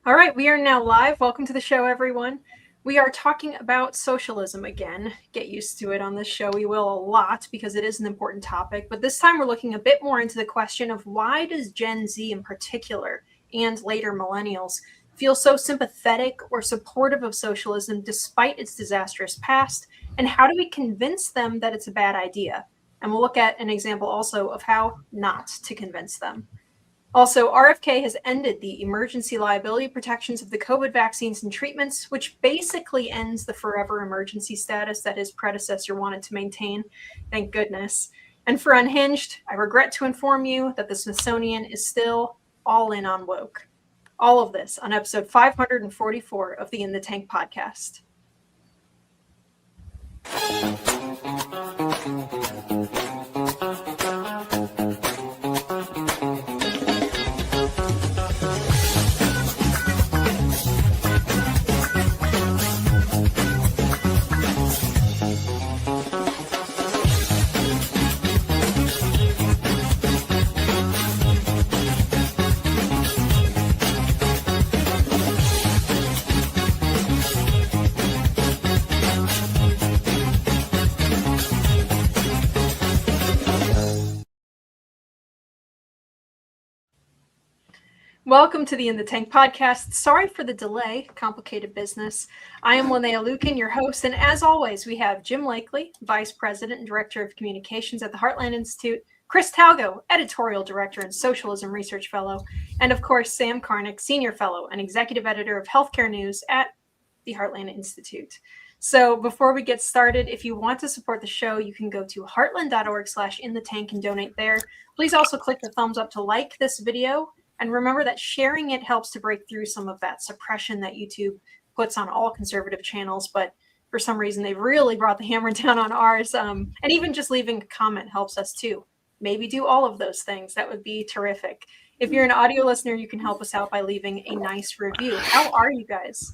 All right, we are now live. Welcome to the show, everyone. We are talking about socialism again. Get used to it on this show. We will a lot because it is an important topic. But this time we're looking a bit more into the question of why does Gen Z in particular and later millennials feel so sympathetic or supportive of socialism despite its disastrous past? And how do we convince them that it's a bad idea? And we'll look at an example also of how not to convince them. Also, RFK has ended the emergency liability protections of the COVID vaccines and treatments, which basically ends the forever emergency status that his predecessor wanted to maintain. Thank goodness. And for Unhinged, I regret to inform you that the Smithsonian is still all in on woke. All of this on episode 544 of the In the Tank podcast. Welcome to the In the Tank podcast. Sorry for the delay, complicated business. I am Linnea Lueken, your host, and as always, we have Jim Lakely, Vice President and Director of Communications at the Heartland Institute, Chris Talgo, Editorial Director and Socialism Research Fellow, and of course, Sam Karnick, Senior Fellow and Executive Editor of Healthcare News at the Heartland Institute. So before we get started, if you want to support the show, you can go to heartland.org/inthetank and donate there. Please also click the thumbs up to like this video. And remember that sharing it helps to break through some of that suppression that YouTube puts on all conservative channels. But for some reason, they've really brought the hammer down on ours. And even just leaving a comment helps us too. Maybe do all of those things. That would be terrific. If you're an audio listener, you can help us out by leaving a nice review. How are you guys?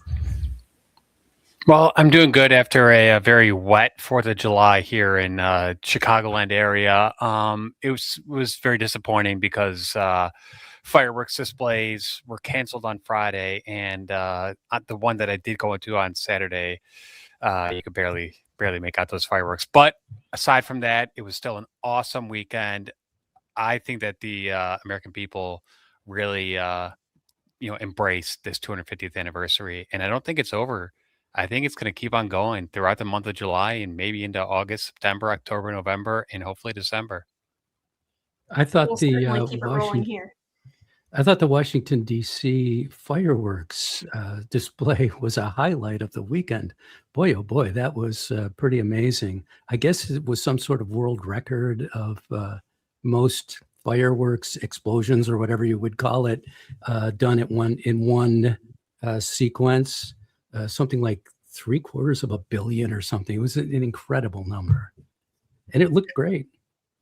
Well, I'm doing good after a very wet 4th of July here in Chicagoland area. It was very disappointing because fireworks displays were canceled on Friday, and the one that I did go into on Saturday, you could barely make out those fireworks. But aside from that, it was still an awesome weekend. I think that the American people really, embraced this 250th anniversary, and I don't think it's over. I think it's going to keep on going throughout the month of July and maybe into August, September, October, November, and hopefully December. I thought We'll certainly keep it rolling here. I thought the Washington, D.C. fireworks display was a highlight of the weekend. Boy, oh boy, that was pretty amazing. I guess it was some sort of world record of most fireworks explosions or whatever you would call it done in one sequence. Something like 750 million or something. It was an incredible number, and it looked great.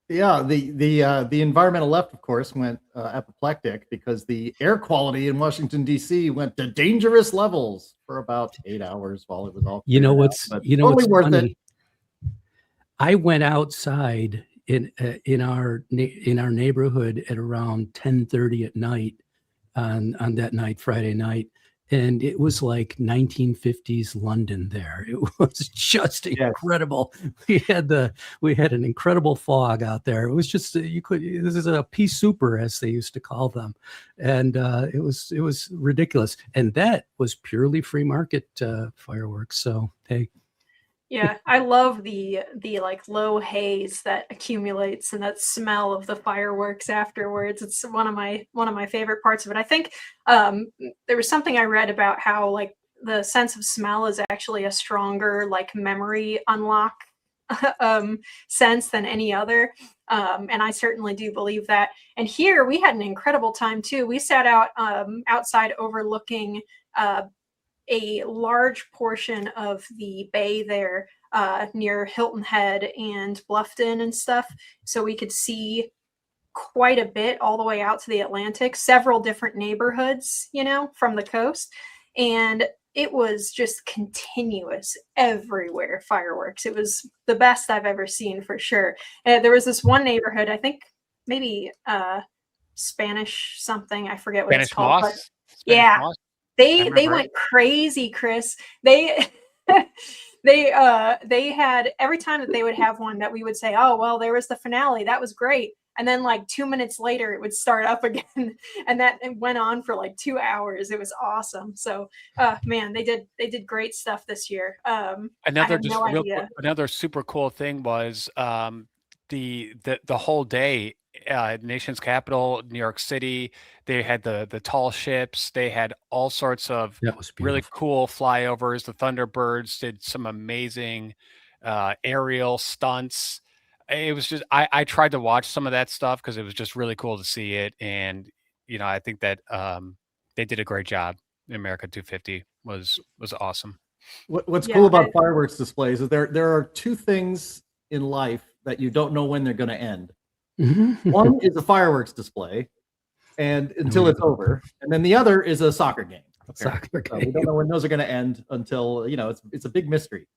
Yeah, the environmental left, of course, went apoplectic because the air quality in Washington D.C. went to dangerous levels for about 8 hours while it was all. What's worth funny? It. I went outside in our neighborhood at around 10:30 at night on that night, Friday night. And it was like 1950s London there. It was just incredible. Yes. We had an incredible fog out there. It was just this is a pea souper, as they used to call them, and it was ridiculous. And that was purely free market fireworks. So hey. Yeah, I love the like low haze that accumulates and that smell of the fireworks afterwards. It's one of my favorite parts of it. I think there was something I read about how like the sense of smell is actually a stronger like memory unlock sense than any other. And I certainly do believe that. And here we had an incredible time too. We sat out outside overlooking a large portion of the bay there near Hilton Head and Bluffton and stuff. So we could see quite a bit all the way out to the Atlantic, several different neighborhoods, you know, from the coast. And it was just continuous everywhere fireworks. It was the best I've ever seen for sure. There was this one neighborhood, I think maybe Spanish something, I forget what it's called. But yeah, Moss? they went crazy, Chris. They they had, every time that they would have one that we would say, oh, well, there was the finale. That was great. And then like 2 minutes later, it would start up again. And that went on for like 2 hours. It was awesome. So, man, they did great stuff this year. Another super cool thing was the whole day, nation's capital, New York City, they had the tall ships. They had all sorts of really cool flyovers. The Thunderbirds did some amazing aerial stunts. It was just, I tried to watch some of that stuff because it was just really cool to see it. And, you know, I think that they did a great job. America 250 was awesome. What's cool about fireworks displays is there are two things in life that you don't know when they're going to end. One is a fireworks display, and until it's over, and then the other is a soccer game. Soccer game. So we don't know when those are going to end until, you know, it's a big mystery.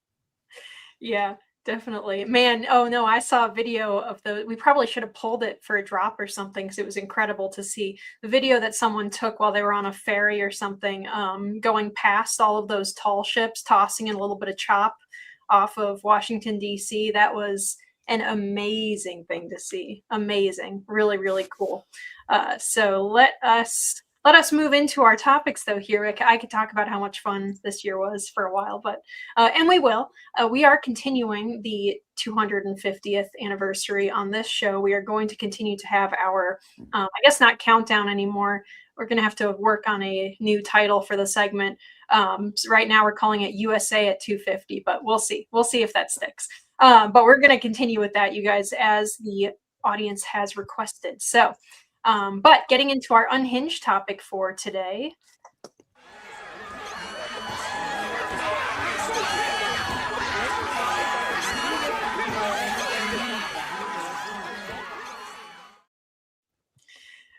Yeah, definitely, man. Oh no, I saw a video of we probably should have pulled it for a drop or something, because it was incredible to see the video that someone took while they were on a ferry or something, going past all of those tall ships, tossing in a little bit of chop off of Washington, D.C. That was an amazing thing to see. Amazing. Really, really cool. So let us move into our topics, though. Here, I could talk about how much fun this year was for a while, but and we will. We are continuing the 250th anniversary on this show. We are going to continue to have our, I guess not countdown anymore. We're going to have to work on a new title for the segment. So right now, we're calling it USA at 250, but we'll see. We'll see if that sticks. But we're going to continue with that, you guys, as the audience has requested. So. But getting into our unhinged topic for today.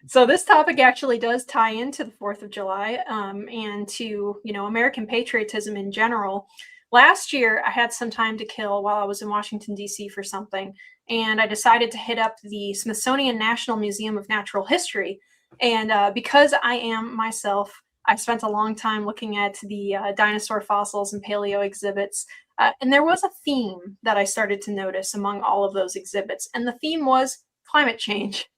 So this topic actually does tie into the 4th of July and to, you know, American patriotism in general. Last year, I had some time to kill while I was in Washington, D.C. for something, and I decided to hit up the Smithsonian National Museum of Natural History. And because I am myself, I spent a long time looking at the dinosaur fossils and paleo exhibits, and there was a theme that I started to notice among all of those exhibits, and the theme was climate change.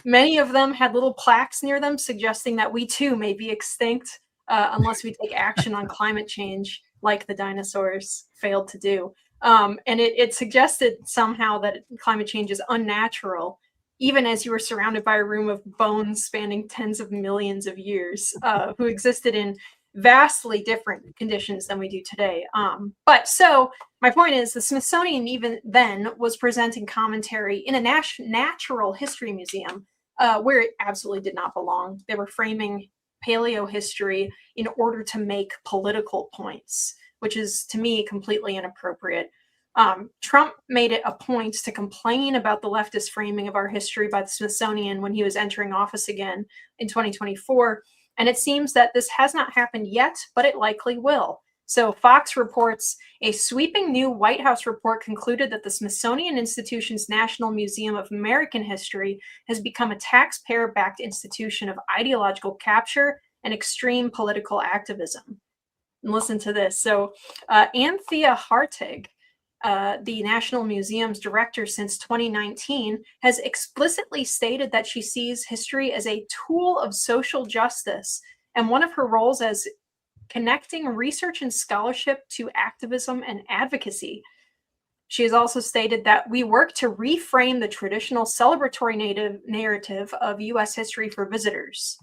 Many of them had little plaques near them suggesting that we too may be extinct unless we take action on climate change, like the dinosaurs failed to do. And it suggested somehow that climate change is unnatural, even as you were surrounded by a room of bones spanning tens of millions of years, who existed in vastly different conditions than we do today. But so my point is, the Smithsonian even then was presenting commentary in a natural history museum where it absolutely did not belong. They were framing paleo history in order to make political points, which is, to me, completely inappropriate. Trump made it a point to complain about the leftist framing of our history by the Smithsonian when he was entering office again in 2024. And it seems that this has not happened yet, but it likely will. So Fox reports a sweeping new White House report concluded that the Smithsonian Institution's National Museum of American History has become a taxpayer-backed institution of ideological capture and extreme political activism. And listen to this. So Anthea Hartig, the National Museum's director since 2019, has explicitly stated that she sees history as a tool of social justice, and one of her roles as connecting research and scholarship to activism and advocacy. She has also stated that we work to reframe the traditional celebratory narrative of U.S. history for visitors.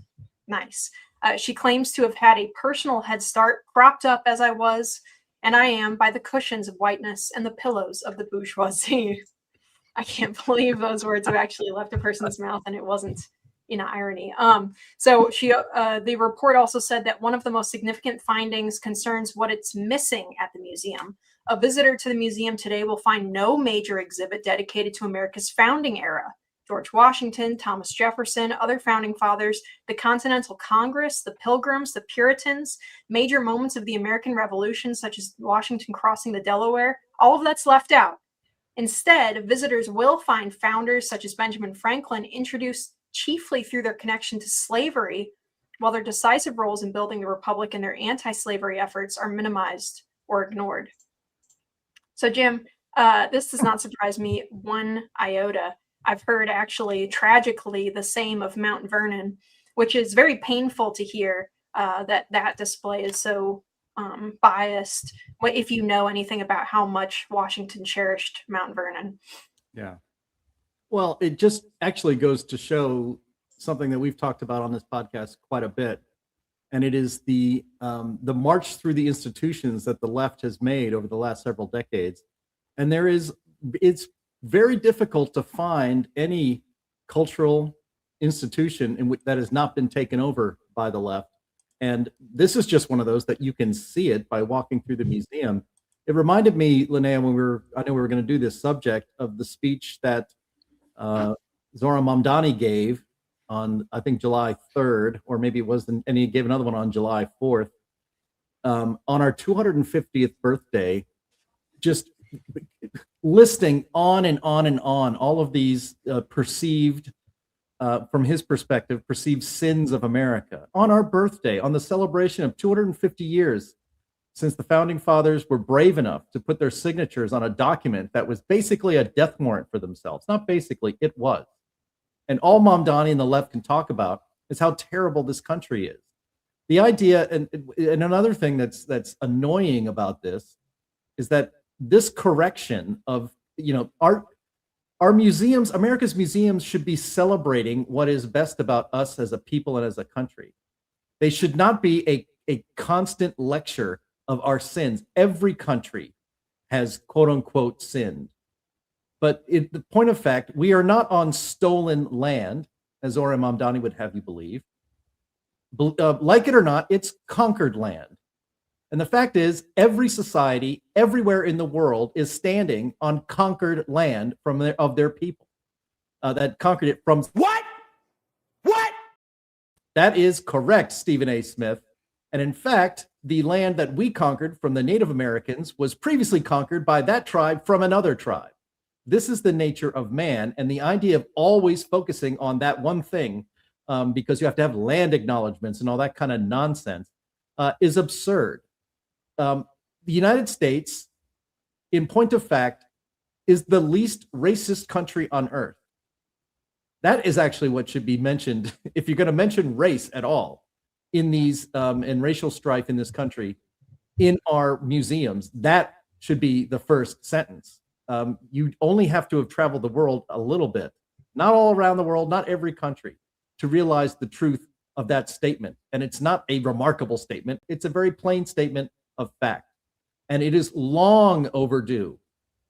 Nice. She claims to have had a personal head start, propped up as I was and I am by the cushions of whiteness and the pillows of the bourgeoisie. I can't believe those words have actually left a person's mouth and it wasn't in irony. So the report also said that one of the most significant findings concerns what it's missing at the museum. A visitor to the museum today will find no major exhibit dedicated to America's founding era. George Washington, Thomas Jefferson, other founding fathers, the Continental Congress, the Pilgrims, the Puritans, major moments of the American Revolution, such as Washington crossing the Delaware, all of that's left out. Instead, visitors will find founders such as Benjamin Franklin introduced chiefly through their connection to slavery, while their decisive roles in building the republic and their anti-slavery efforts are minimized or ignored. So, Jim, this does not surprise me one iota. I've heard actually tragically the same of Mount Vernon, which is very painful to hear that display is so biased. If you know anything about how much Washington cherished Mount Vernon. Yeah. Well, it just actually goes to show something that we've talked about on this podcast quite a bit. And it is the march through the institutions that the left has made over the last several decades. And it's very difficult to find any cultural institution in which that has not been taken over by the left. And this is just one of those that you can see it by walking through the museum. It reminded me, Linnea, I know we were going to do this subject, of the speech that Zohran Mamdani gave on, I think, July 3rd, or maybe it was, and he gave another one on July 4th, on our 250th birthday, just listing on and on and on all of these perceived, from his perspective, perceived sins of America. On our birthday, on the celebration of 250 years since the founding fathers were brave enough to put their signatures on a document that was basically a death warrant for themselves. Not basically, it was. And all Mamdani and the left can talk about is how terrible this country is. The idea, and another thing that's annoying about this, is that this correction of, our museums, America's museums, should be celebrating what is best about us as a people and as a country. They should not be a constant lecture of our sins. Every country has, quote unquote, sinned. But the point of fact, we are not on stolen land, as Zohran Mamdani would have you believe. Like it or not, it's conquered land. And the fact is, every society, everywhere in the world, is standing on conquered land of their people that conquered it from. What? That is correct, Stephen A. Smith. And in fact, the land that we conquered from the Native Americans was previously conquered by that tribe from another tribe. This is the nature of man, and the idea of always focusing on that one thing, because you have to have land acknowledgments and all that kind of nonsense, is absurd. The United States, in point of fact, is the least racist country on earth. That is actually what should be mentioned if you're going to mention race at all in these and racial strife in this country, in our museums. That should be the first sentence. You only have to have traveled the world a little bit, not all around the world, not every country, to realize the truth of that statement. And it's not a remarkable statement. It's a very plain statement of fact. And it is long overdue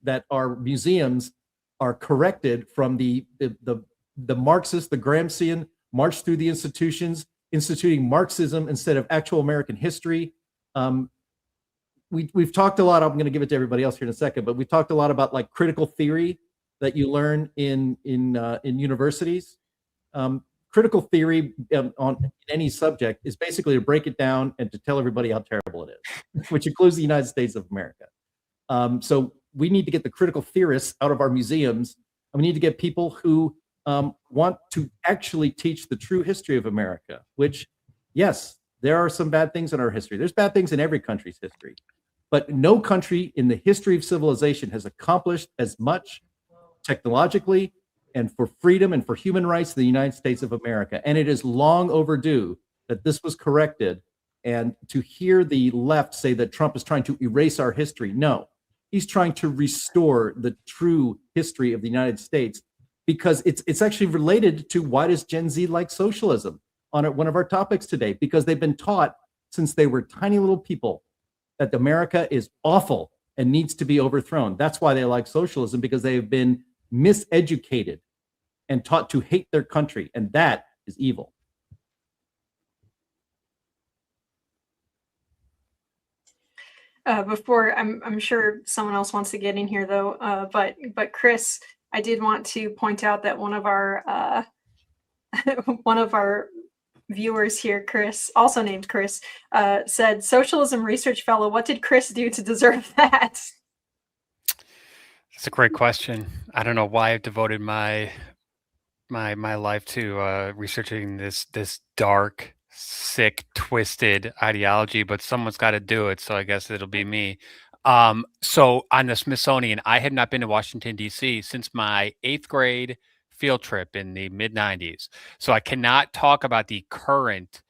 that our museums are corrected from the Marxist, the Gramscian march through the institutions, instituting Marxism instead of actual American history. We've talked a lot. I'm going to give it to everybody else here in a second, but we talked a lot about like critical theory that you learn in universities. Critical theory on any subject is basically to break it down and to tell everybody how terrible it is, which includes the United States of America. So we need to get the critical theorists out of our museums, and we need to get people who want to actually teach the true history of America, which, yes, there are some bad things in our history. There's bad things in every country's history, but no country in the history of civilization has accomplished as much technologically and for freedom and for human rights in the United States of America. And it is long overdue that this was corrected. And to hear the left say that Trump is trying to erase our history, no, he's trying to restore the true history of the United States, because it's actually related to why does Gen Z like socialism on one of our topics today, because they've been taught since they were tiny little people that America is awful and needs to be overthrown. That's why they like socialism, because they've been miseducated and taught to hate their country, and that is evil. Before I'm sure someone else wants to get in here though, but Chris, I did want to point out that one of our one of our viewers here, Chris, also named Chris, said, "Socialism research fellow, what did Chris do to deserve that?" That's a great question. I don't know why I've devoted my life to researching this dark, sick, twisted ideology, but someone's got to do it. So I guess it'll be me. So on the Smithsonian, I have not been to Washington, D.C. since my 8th grade field trip in the mid 90s. So I cannot talk about the current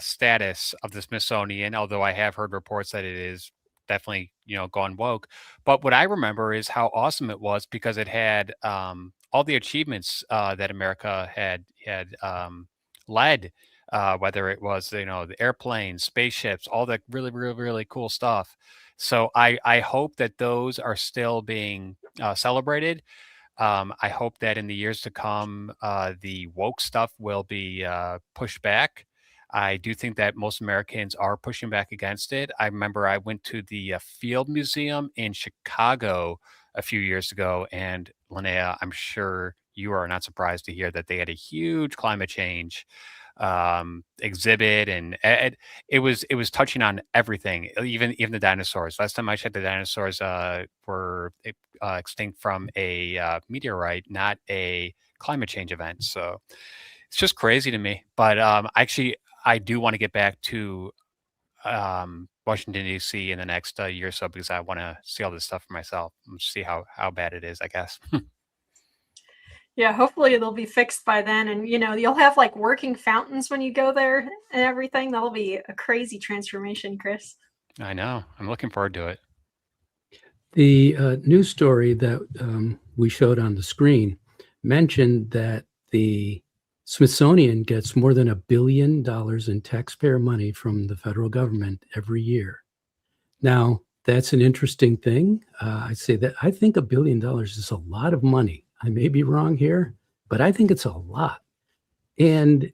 status of the Smithsonian, although I have heard reports that it is definitely, gone woke. But what I remember is how awesome it was, because it had all the achievements that America had led, whether it was, the airplanes, spaceships, all that really, really, really cool stuff. So I hope that those are still being celebrated. I hope that in the years to come, the woke stuff will be pushed back. I do think that most Americans are pushing back against it. I remember I went to the Field Museum in Chicago a few years ago, and Linnea, I'm sure you are not surprised to hear that they had a huge climate change exhibit, and it was touching on everything, even the dinosaurs. Last time I checked, the dinosaurs were extinct from a meteorite, not a climate change event. So it's just crazy to me. But actually, I do want to get back to Washington, D.C. in the next year or so, because I want to see all this stuff for myself and see how bad it is, I guess. Yeah, hopefully it'll be fixed by then, and you'll have like working fountains when you go there and everything. That'll be a crazy transformation, Chris. I know. I'm looking forward to it. The news story that we showed on the screen mentioned that the Smithsonian gets more than $1 billion in taxpayer money from the federal government every year. Now, that's an interesting thing. I'd say that I think $1 billion is a lot of money. I may be wrong here, but I think it's a lot. And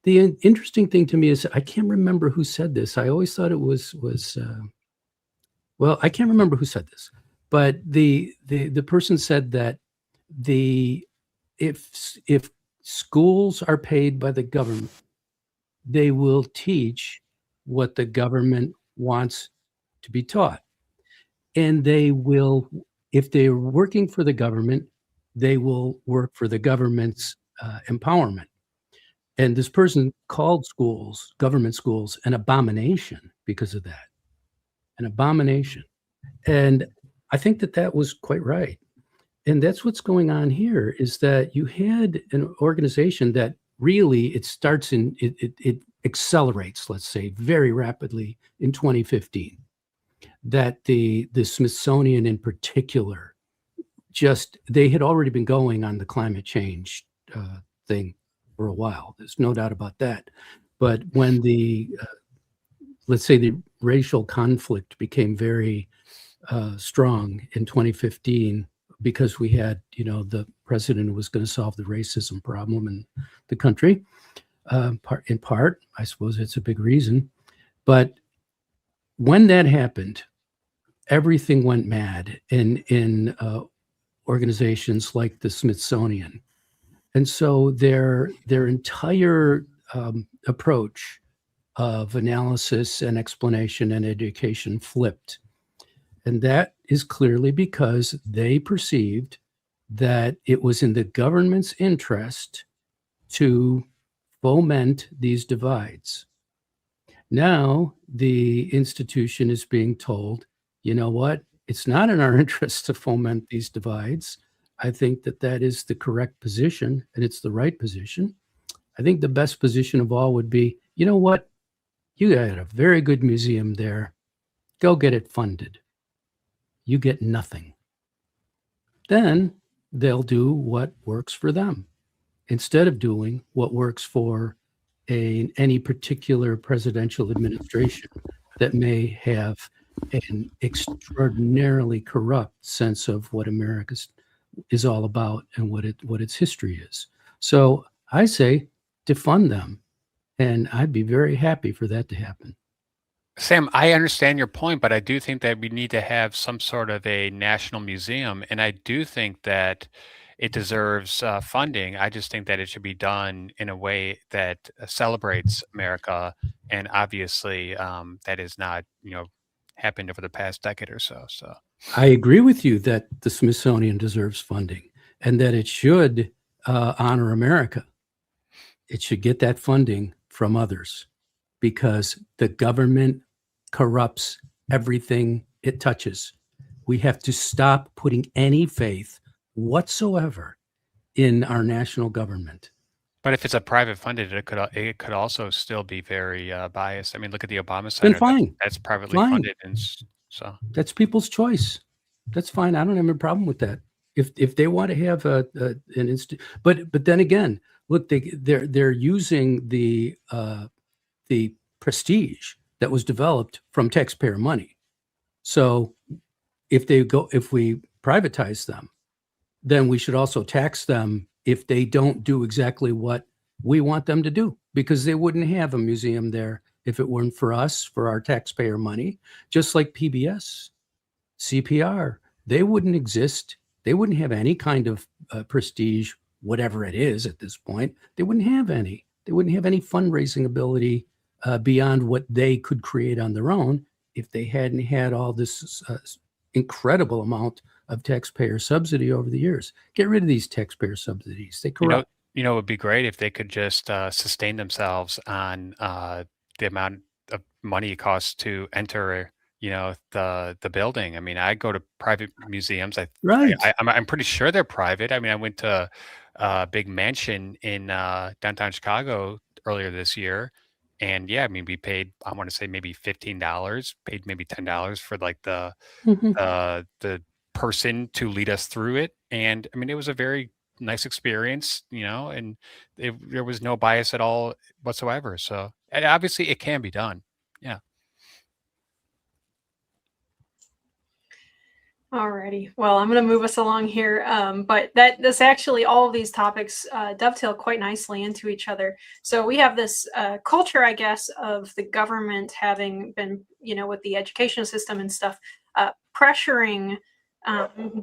the interesting thing to me is I can't remember who said this. I always thought it was well, I can't remember who said this, but the person said that if schools are paid by the government, they will teach what the government wants to be taught. And they will, if they're working for the government, they will work for the government's empowerment. And this person called schools, government schools, an abomination because of that. An abomination. And I think that was quite right. And that's what's going on here, is that you had an organization that really, it accelerates, let's say, very rapidly in 2015. That the Smithsonian in particular, they had already been going on the climate change thing for a while. There's no doubt about that. But when let's say the racial conflict became very strong in 2015, because we had, the president was going to solve the racism problem in the country, in part, I suppose it's a big reason. But when that happened, everything went mad in organizations like the Smithsonian. And so their entire approach of analysis and explanation and education flipped. And that is clearly because they perceived that it was in the government's interest to foment these divides. Now the institution is being told, you know what? It's not in our interest to foment these divides. I think that is the correct position, and it's the right position. I think the best position of all would be, you know what? You got a very good museum there. Go get it funded. You get nothing. Then they'll do what works for them, instead of doing what works for any particular presidential administration. that may have an extraordinarily corrupt sense of what America is all about and what its history is. So I say defund them, and I'd be very happy for that to happen. Sam, I understand your point, but I do think that we need to have some sort of a national museum, and I do think that it deserves funding. I just think that it should be done in a way that celebrates America, and obviously, that is not, happened over the past decade or so. So I agree with you that the Smithsonian deserves funding and that it should honor America. It should get that funding from others because the government corrupts everything it touches. We have to stop putting any faith whatsoever in our national government. But if it's a private funded, it could also still be very biased. I mean, look at the Obama Center. Then fine. That's privately Fine. funded, and so That's people's choice. That's fine. I don't have a problem with that. If they want to have an but then again, look, they're using the prestige that was developed from taxpayer money. So if we privatize them, then we should also tax them if they don't do exactly what we want them to do, because they wouldn't have a museum there if it weren't for us, for our taxpayer money. Just like PBS, CPR, they wouldn't exist. They wouldn't have any kind of prestige, whatever it is at this point. They wouldn't have any. They wouldn't have any fundraising ability beyond what they could create on their own if they hadn't had all this incredible amount of taxpayer subsidy over the years. Get rid of these taxpayer subsidies. They corrupt. it would be great if they could just sustain themselves on the amount of money it costs to enter, the building. I mean, I go to private museums. Right. I'm pretty sure they're private. I mean, I went to a big mansion in downtown Chicago earlier this year, and yeah, I mean, we paid, I want to say maybe $15, paid maybe $10 for like the person to lead us through it, and I mean, it was a very nice experience, and there was no bias at all whatsoever. So and obviously, it can be done. Yeah. Alrighty. Well, I'm going to move us along here, but this actually, all of these topics dovetail quite nicely into each other. So we have this culture, I guess, of the government having been, with the education system and stuff, pressuring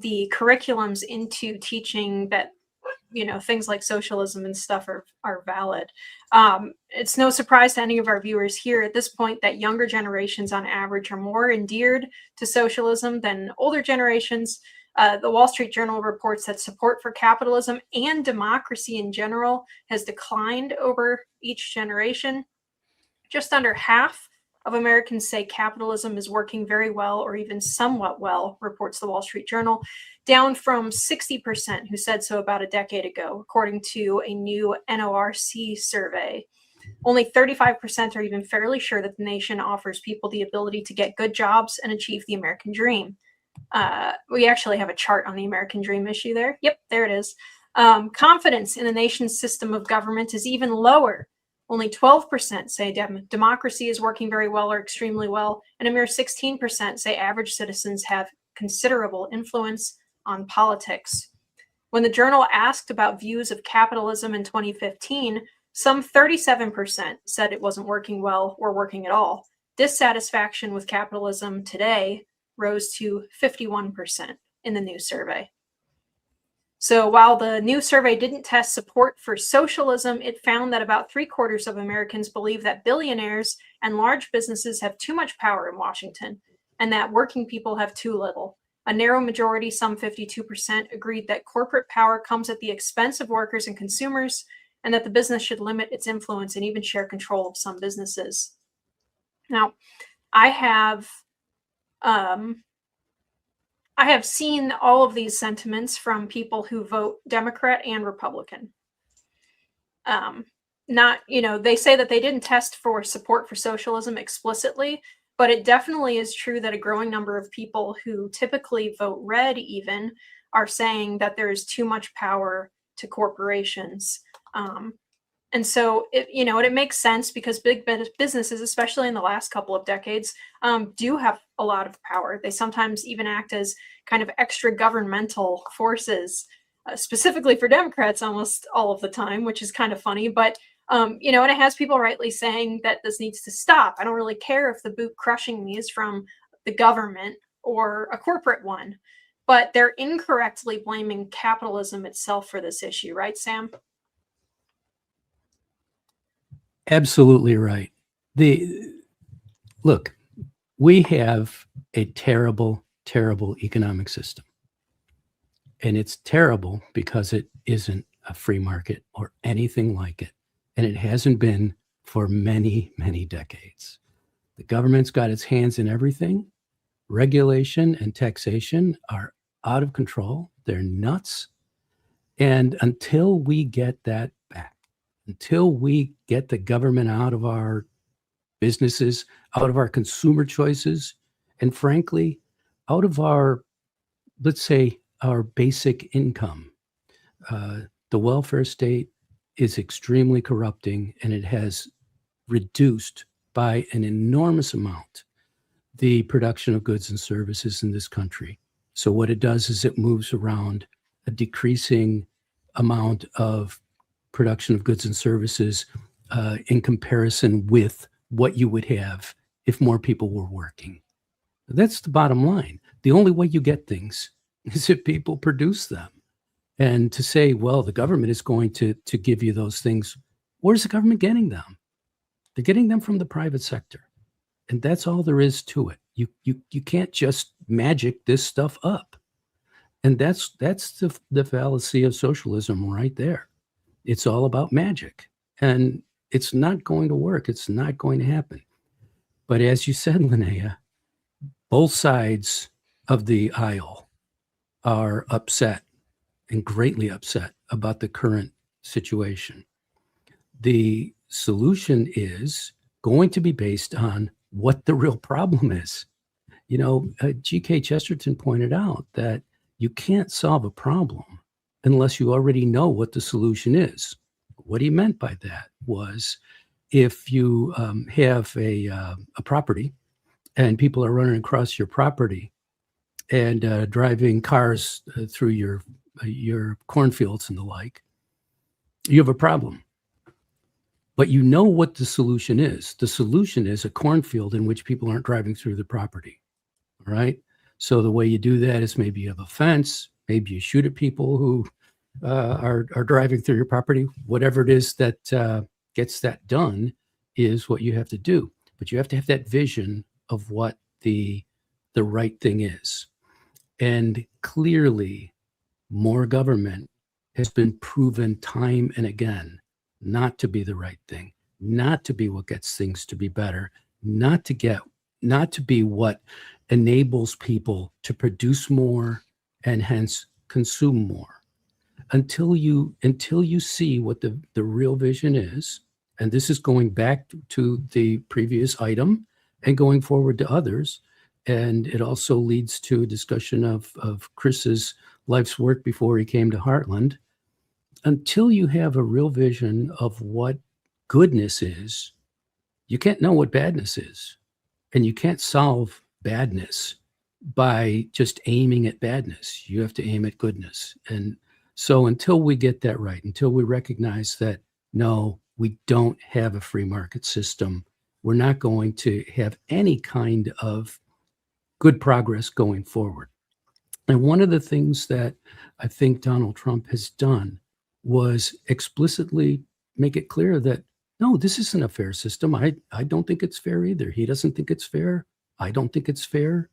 the curriculums into teaching that, things like socialism and stuff are valid. It's no surprise to any of our viewers here at this point that younger generations on average are more endeared to socialism than older generations. The Wall Street Journal reports that support for capitalism and democracy in general has declined over each generation. Just under half of Americans say capitalism is working very well or even somewhat well, reports the Wall Street Journal, down from 60% who said so about a decade ago, according to a new NORC survey. Only 35% are even fairly sure that the nation offers people the ability to get good jobs and achieve the American dream. We actually have a chart on the American dream issue there. Yep, there it is. Confidence in the nation's system of government is even lower. Only 12% say democracy is working very well or extremely well, and a mere 16% say average citizens have considerable influence on politics. When the Journal asked about views of capitalism in 2015, some 37% said it wasn't working well or working at all. Dissatisfaction with capitalism today rose to 51% in the new survey. So while the new survey didn't test support for socialism, it found that about 3/4 of Americans believe that billionaires and large businesses have too much power in Washington and that working people have too little. A narrow majority, some 52%, agreed that corporate power comes at the expense of workers and consumers, and that the business should limit its influence and even share control of some businesses. Now, I have seen all of these sentiments from people who vote Democrat and Republican. They say that they didn't test for support for socialism explicitly, but it definitely is true that a growing number of people who typically vote red even are saying that there is too much power to corporations. And so it makes sense because big businesses, especially in the last couple of decades, do have a lot of power. They sometimes even act as kind of extra governmental forces, specifically for Democrats almost all of the time, which is kind of funny. But and it has people rightly saying that this needs to stop. I don't really care if the boot crushing me is from the government or a corporate one, but they're incorrectly blaming capitalism itself for this issue, right, Sam? Absolutely right. Look, we have a terrible, terrible economic system. And it's terrible because it isn't a free market or anything like it. And it hasn't been for many, many decades. The government's got its hands in everything. Regulation and taxation are out of control. They're nuts. And until we get that back, until we get the government out of our businesses, out of our consumer choices, and frankly, out of our, let's say, our basic income, the welfare state is extremely corrupting, and it has reduced by an enormous amount the production of goods and services in this country. So what it does is it moves around a decreasing amount of production of goods and services in comparison with what you would have if more people were working. That's the bottom line. The only way you get things is if people produce them. And to say, well, the government is going to give you those things, where's the government getting them? They're getting them from the private sector. And that's all there is to it. You can't just magic this stuff up. And that's the fallacy of socialism right there. It's all about magic. And it's not going to work. It's not going to happen. But as you said, Linnea, both sides of the aisle are upset and greatly upset about the current situation. The solution is going to be based on what the real problem is. G.K. Chesterton pointed out that you can't solve a problem unless you already know what the solution is. What he meant by that was if you have a property and people are running across your property and driving cars through your cornfields and the like, you have a problem. But you know what the solution is. The solution is a cornfield in which people aren't driving through the property, all right? So the way you do that is maybe you have a fence, maybe you shoot at people who are driving through your property. Whatever it is that gets that done is what you have to do. But you have to have that vision of what the right thing is. And clearly, more government has been proven time and again not to be the right thing, not to be what gets things to be better, not to be what enables people to produce more and hence consume more. Until you see what the real vision is, and this is going back to the previous item and going forward to others, and it also leads to a discussion of Chris's life's work before he came to Heartland. Until you have a real vision of what goodness is, you can't know what badness is. And you can't solve badness by just aiming at badness. You have to aim at goodness. And so until we get that right, until we recognize that, no, we don't have a free market system, we're not going to have any kind of good progress going forward. And one of the things that I think Donald Trump has done was explicitly make it clear that, no, this isn't a fair system. I don't think it's fair either. He doesn't think it's fair. I don't think it's fair.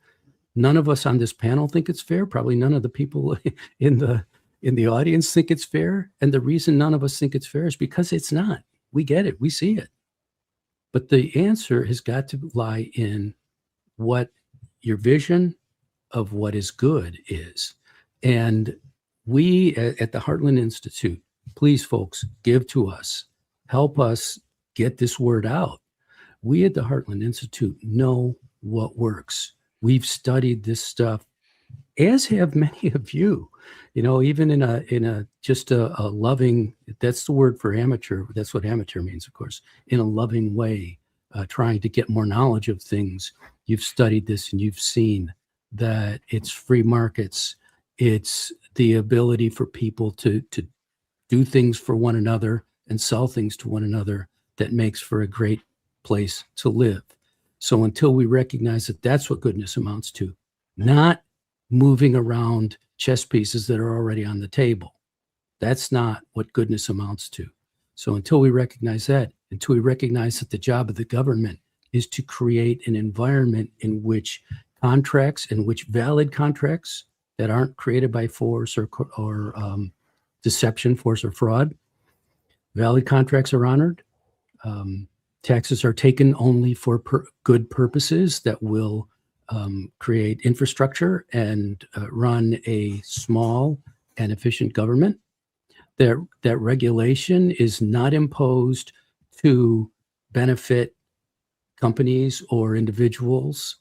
None of us on this panel think it's fair. Probably none of the people in the audience think it's fair. And the reason none of us think it's fair is because it's not. We get it. We see it. But the answer has got to lie in what your vision of what is good is. And we at the Heartland Institute, please, folks, give to us. Help us get this word out. We at the Heartland Institute know what works. We've studied this stuff, as have many of you. Even in a just a loving, that's the word for amateur. That's what amateur means, of course, in a loving way, trying to get more knowledge of things. You've studied this and you've seen that it's free markets. It's the ability for people to do things for one another and sell things to one another that makes for a great place to live. So until we recognize that that's what goodness amounts to, not moving around chess pieces that are already on the table, that's not what goodness amounts to. So until we recognize that, until we recognize that the job of the government is to create an environment in which contracts, in which valid contracts that aren't created by force or deception, force, or fraud, valid contracts are honored. Taxes are taken only for good purposes that will create infrastructure and run a small and efficient government. That regulation is not imposed to benefit companies or individuals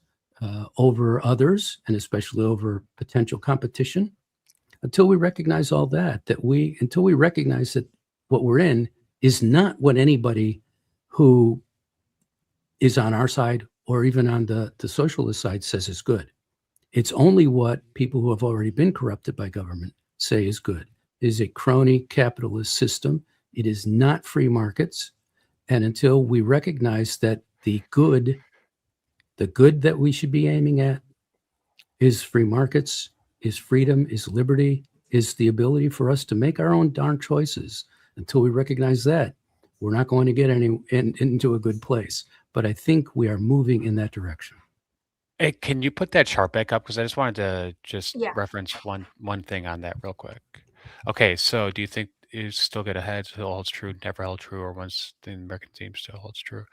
over others, and especially over potential competition. Until we recognize all that, until we recognize that what we're in is not what anybody who is on our side or even on the socialist side says is good. It's only what people who have already been corrupted by government say is good. It is a crony capitalist system. It is not free markets. And until we recognize that the good that we should be aiming at is free markets, is freedom, is liberty, is the ability for us to make our own darn choices. Until we recognize that, we're not going to get into a good place. But I think we are moving in that direction. Hey, can you put that chart back up? Because I just wanted to just Yeah. reference one thing on that real quick. Okay, so do you think you still get ahead, still holds true, never held true, or once the American team still holds true?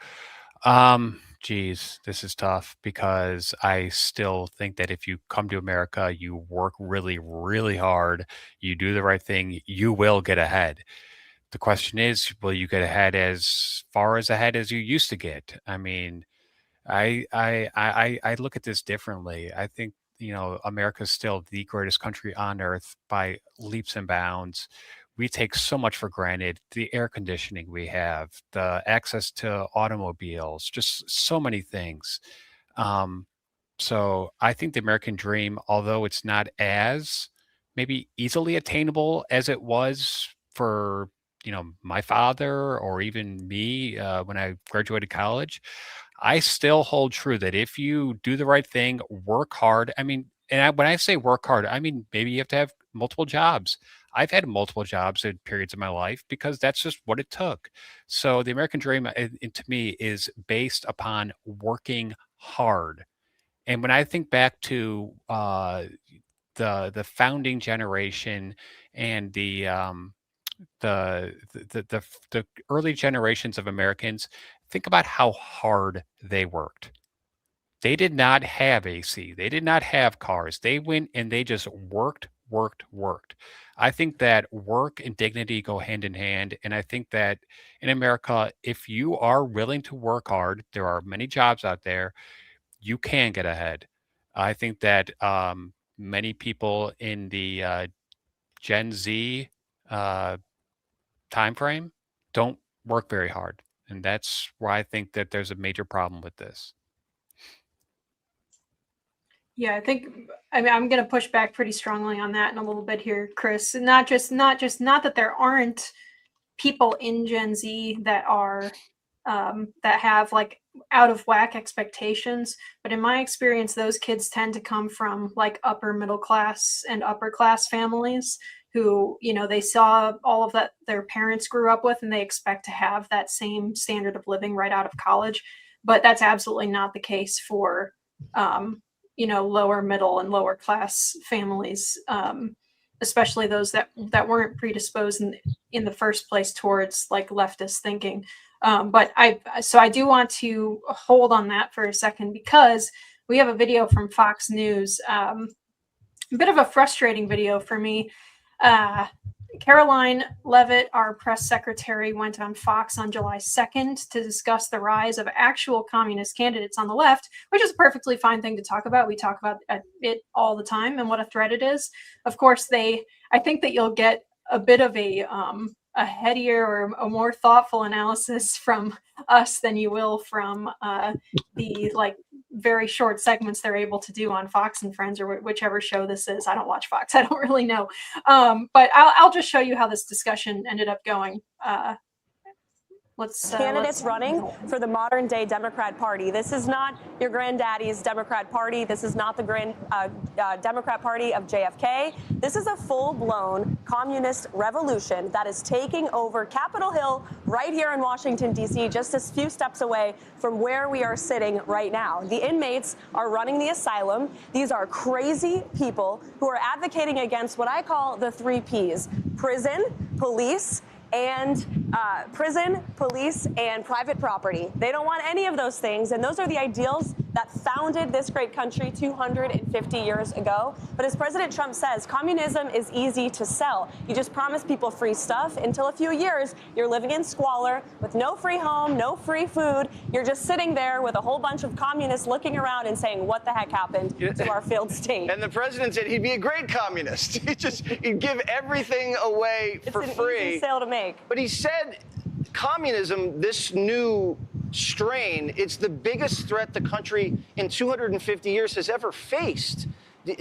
Geez, this is tough because I still think that if you come to America, you work really, really hard, you do the right thing, you will get ahead. The question is, will you get ahead as far ahead as you used to get? I mean, I look at this differently. I think, America's still the greatest country on earth by leaps and bounds. We take so much for granted. The air conditioning we have, the access to automobiles, just so many things. So I think the American dream, although it's not as maybe easily attainable as it was for, my father or even me when I graduated college, I still hold true that if you do the right thing, work hard. I mean, when I say work hard, I mean, maybe you have to have multiple jobs. I've had multiple jobs at periods of my life because that's just what it took. So the American dream, to me, is based upon working hard. And when I think back to the founding generation and the early generations of Americans, think about how hard they worked. They did not have AC. They did not have cars. They went and they just worked. I think that work and dignity go hand in hand. And I think that in America, if you are willing to work hard, there are many jobs out there, you can get ahead. I think that many people in the Gen Z timeframe don't work very hard. And that's why I think that there's a major problem with this. Yeah, I mean, I'm going to push back pretty strongly on that in a little bit here, Chris. Not that there aren't people in Gen Z that are that have like out of whack expectations, but in my experience, those kids tend to come from like upper middle class and upper class families who, they saw all of that their parents grew up with, and they expect to have that same standard of living right out of college. But that's absolutely not the case for lower middle and lower class families, especially those that weren't predisposed in the first place towards like leftist thinking. But I do want to hold on that for a second because we have a video from Fox News, a bit of a frustrating video for me. Karoline Leavitt, our press secretary, went on Fox on July 2nd to discuss the rise of actual communist candidates on the left, which is a perfectly fine thing to talk about. We talk about it all the time and what a threat it is. Of course, I think that you'll get a bit of a headier or a more thoughtful analysis from us than you will from the very short segments they're able to do on Fox and Friends or whichever show this is. I don't watch Fox. I don't really know. But I'll just show you how this discussion ended up going. Candidates running for the modern day Democrat Party. This is not your granddaddy's Democrat Party. This is not the Democrat Party of JFK. This is a full-blown communist revolution that is taking over Capitol Hill right here in Washington, D.C., just a few steps away from where we are sitting right now. The inmates are running the asylum. These are crazy people who are advocating against what I call the 3 Ps: prison, police, and private property. They don't want any of those things, and those are the ideals that founded this great country 250 years ago. But as President Trump says, communism is easy to sell. You just promise people free stuff. Until a few years, you're living in squalor with no free home, no free food. You're just sitting there with a whole bunch of communists looking around and saying, what the heck happened to our failed state? And the president said he'd be a great communist. He'd give everything away for free. It's an easy sale to make. But he said communism, this new strain, it's the biggest threat the country in 250 years has ever faced.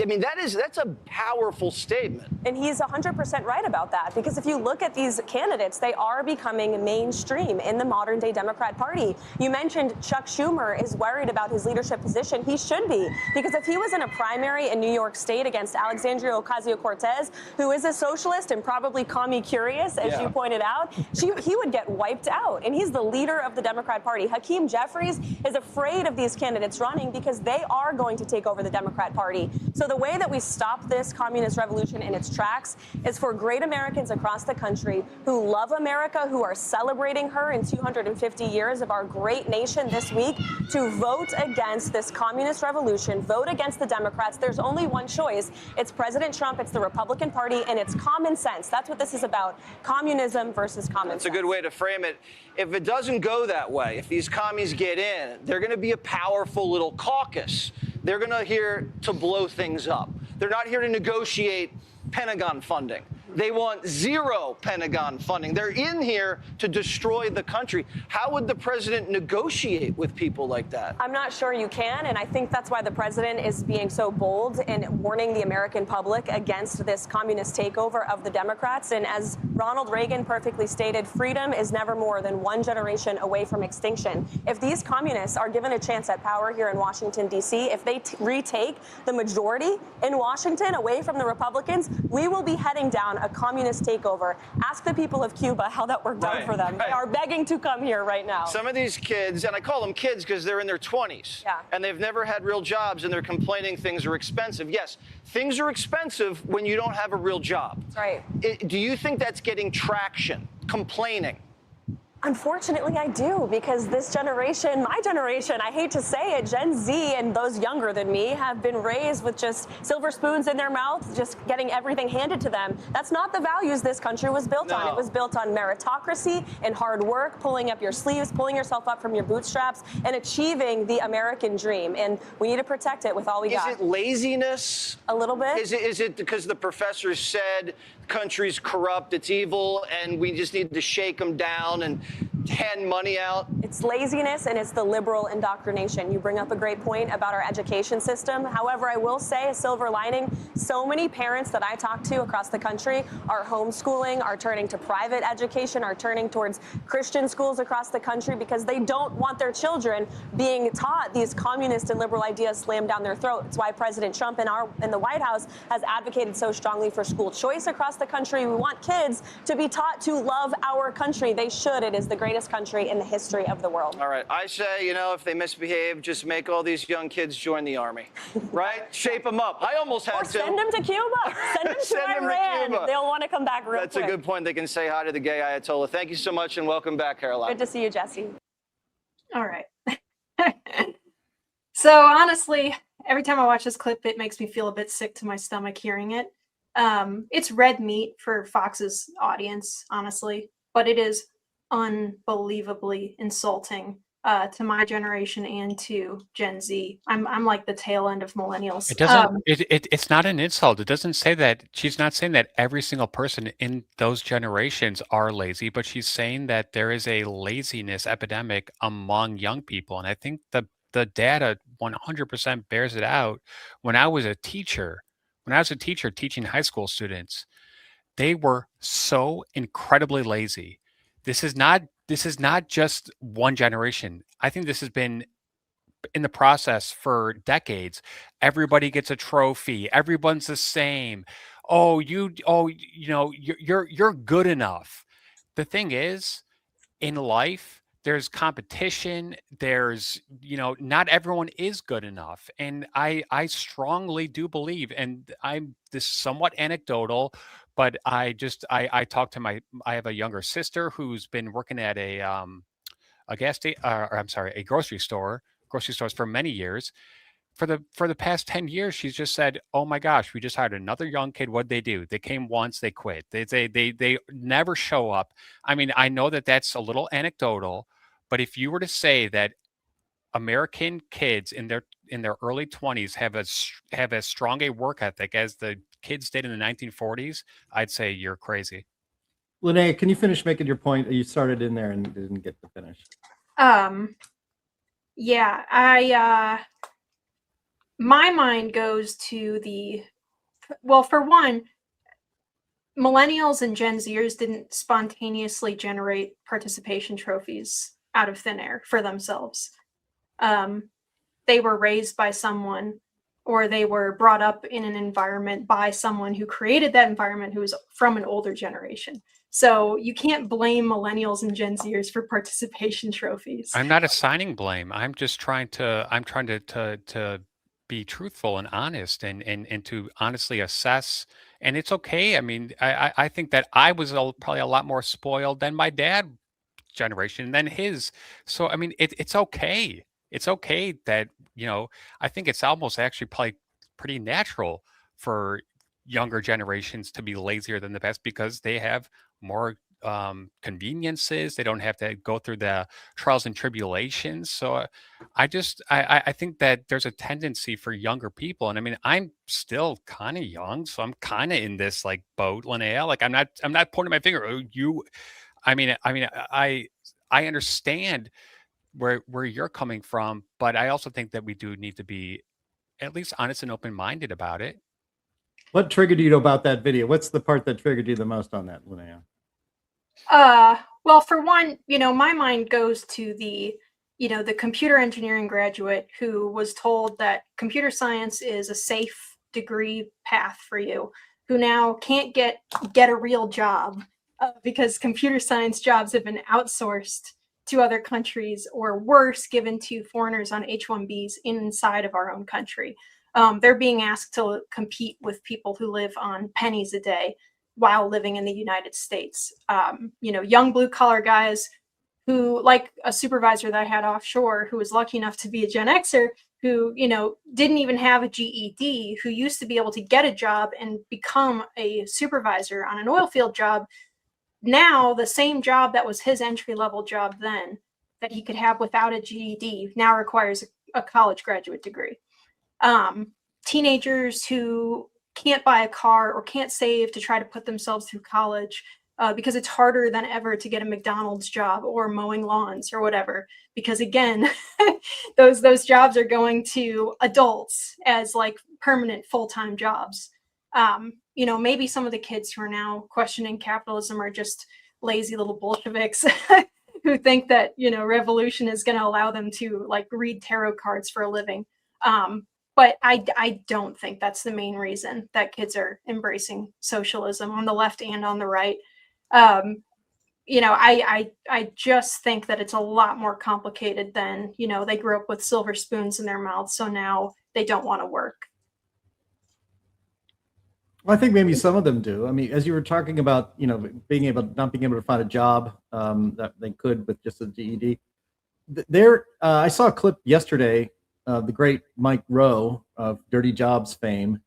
I mean, that's a powerful statement. And he's 100% right about that, because if you look at these candidates, they are becoming mainstream in the modern day Democrat Party. You mentioned Chuck Schumer is worried about his leadership position. He should be, because if he was in a primary in New York State against Alexandria Ocasio-Cortez, who is a socialist and probably commie-curious, as you pointed out, he would get wiped out. And he's the leader of the Democrat Party. Hakeem Jeffries is afraid of these candidates running because they are going to take over the Democrat Party. So the way that we stop this communist revolution in its tracks is for great Americans across the country who love America, who are celebrating her in 250 years of our great nation this week, to vote against this communist revolution, vote against the Democrats. There's only one choice. It's President Trump, it's the Republican Party, and it's common sense. That's what this is about. Communism versus common sense. That's a good way to frame it. If it doesn't go that way, if these commies get in, they're going to be a powerful little caucus. They're going to here to blow things up. They're not here to negotiate Pentagon funding. They want zero Pentagon funding. They're in here to destroy the country. How would the president negotiate with people like that? I'm not sure you can, and I think that's why the president is being so bold in warning the American public against this communist takeover of the Democrats. And as Ronald Reagan perfectly stated, freedom is never more than one generation away from extinction. If these communists are given a chance at power here in Washington, D.C., if they retake the majority in Washington away from the Republicans, we will be heading down a communist takeover. Ask the people of Cuba how that worked out for them. They are begging to come here right now. Some of these kids, and I call them kids because they're in their 20s, and they've never had real jobs, and they're complaining things are expensive. Yes, things are expensive when you don't have a real job. That's right. Do you think that's getting traction, complaining? Unfortunately, I do, because this generation, my generation, I hate to say it, Gen Z and those younger than me have been raised with just silver spoons in their mouth, just getting everything handed to them. That's not the values this country was built on. It was built on meritocracy and hard work, pulling up your sleeves, pulling yourself up from your bootstraps, and achieving the American dream. And we need to protect it with all we got. Is it laziness? A little bit. Is it because the professor said the country's corrupt, it's evil, and we just need to shake them down and hand money out? It's laziness, and it's the liberal indoctrination. You bring up a great point about our education system. However, I will say, a silver lining, so many parents that I talk to across the country are homeschooling, are turning to private education, are turning towards Christian schools across the country because they don't want their children being taught these communist and liberal ideas slammed down their throat. It's why President Trump in the White House has advocated so strongly for school choice across the country. We want kids to be taught to love our country. They should. It is the greatest country in the history of the world. All right. I say, if they misbehave, just make all these young kids join the army, right? Shape them up. I almost had or to. Send them to Cuba. Send them to Iran. They'll want to come back real quick. That's a good point. They can say hi to the gay Ayatollah. Thank you so much, and welcome back, Karoline. Good to see you, Jesse. All right. So honestly, every time I watch this clip, it makes me feel a bit sick to my stomach hearing it. It's red meat for Fox's audience, honestly, but it is unbelievably insulting to my generation and to Gen Z. I'm like the tail end of millennials. It doesn't. It's not an insult. It doesn't say that. She's not saying that every single person in those generations are lazy, but she's saying that there is a laziness epidemic among young people, and I think the data 100% bears it out. When I was a teacher, teaching high school students, they were so incredibly lazy. This is not. This is not just one generation. I think this has been in the process for decades. Everybody gets a trophy. Everyone's the same. You're good enough. The thing is, in life, there's competition. There's, not everyone is good enough. And I strongly do believe, and I'm this somewhat anecdotal, but I talk to I have a younger sister who's been working at a gas station, or I'm sorry, a grocery stores for many years. For the past 10 years, she's just said, "Oh my gosh, we just hired another young kid. What'd they do? They came once, they quit. They never show up." I mean, I know that that's a little anecdotal, but if you were to say that American kids in their early 20s have as strong a work ethic as the kids did in the 1940s, I'd say you're crazy. Linnea, can you finish making your point? You started in there and didn't get to finish. Yeah, my mind goes to for one, millennials and Gen Zers didn't spontaneously generate participation trophies out of thin air for themselves. They were raised by someone, or they were brought up in an environment by someone who created that environment, who was from an older generation. So you can't blame millennials and Gen Zers for participation trophies. I'm not assigning blame. I'm just trying to be truthful and honest, and to honestly assess. And it's okay. I mean, I think that I was probably a lot more spoiled than my dad generation than his. So I mean, it's okay. It's okay that, I think it's almost actually probably pretty natural for younger generations to be lazier than the past because they have more conveniences. They don't have to go through the trials and tribulations. So I think that there's a tendency for younger people, and I mean, I'm still kind of young, so I'm kind of in this like boat, Linnea. Like I'm not pointing my finger. Oh, you. I understand where you're coming from, but I also think that we do need to be at least honest and open-minded about it. What triggered you about that video? What's the part that triggered you the most on that, Linnea? Well, for one, my mind goes to the computer engineering graduate who was told that computer science is a safe degree path for you, who now can't get a real job because computer science jobs have been outsourced to other countries, or worse, given to foreigners on H-1Bs inside of our own country. They're being asked to compete with people who live on pennies a day while living in the United States. Young blue collar guys who, like a supervisor that I had offshore, who was lucky enough to be a Gen Xer, who, didn't even have a GED, who used to be able to get a job and become a supervisor on an oil field job. Now, the same job that was his entry-level job then, that he could have without a GED, now requires a college graduate degree. Teenagers who can't buy a car or can't save to try to put themselves through college because it's harder than ever to get a McDonald's job or mowing lawns or whatever. Because again, those jobs are going to adults as like permanent full-time jobs. Maybe some of the kids who are now questioning capitalism are just lazy little Bolsheviks who think that, revolution is going to allow them to like read tarot cards for a living. But I don't think that's the main reason that kids are embracing socialism on the left and on the right. I just think that it's a lot more complicated than, they grew up with silver spoons in their mouths, so now they don't want to work. Well, I think maybe some of them do. I mean, as you were talking about, not being able to find a job that they could with just a GED. I saw a clip yesterday of the great Mike Rowe of Dirty Jobs fame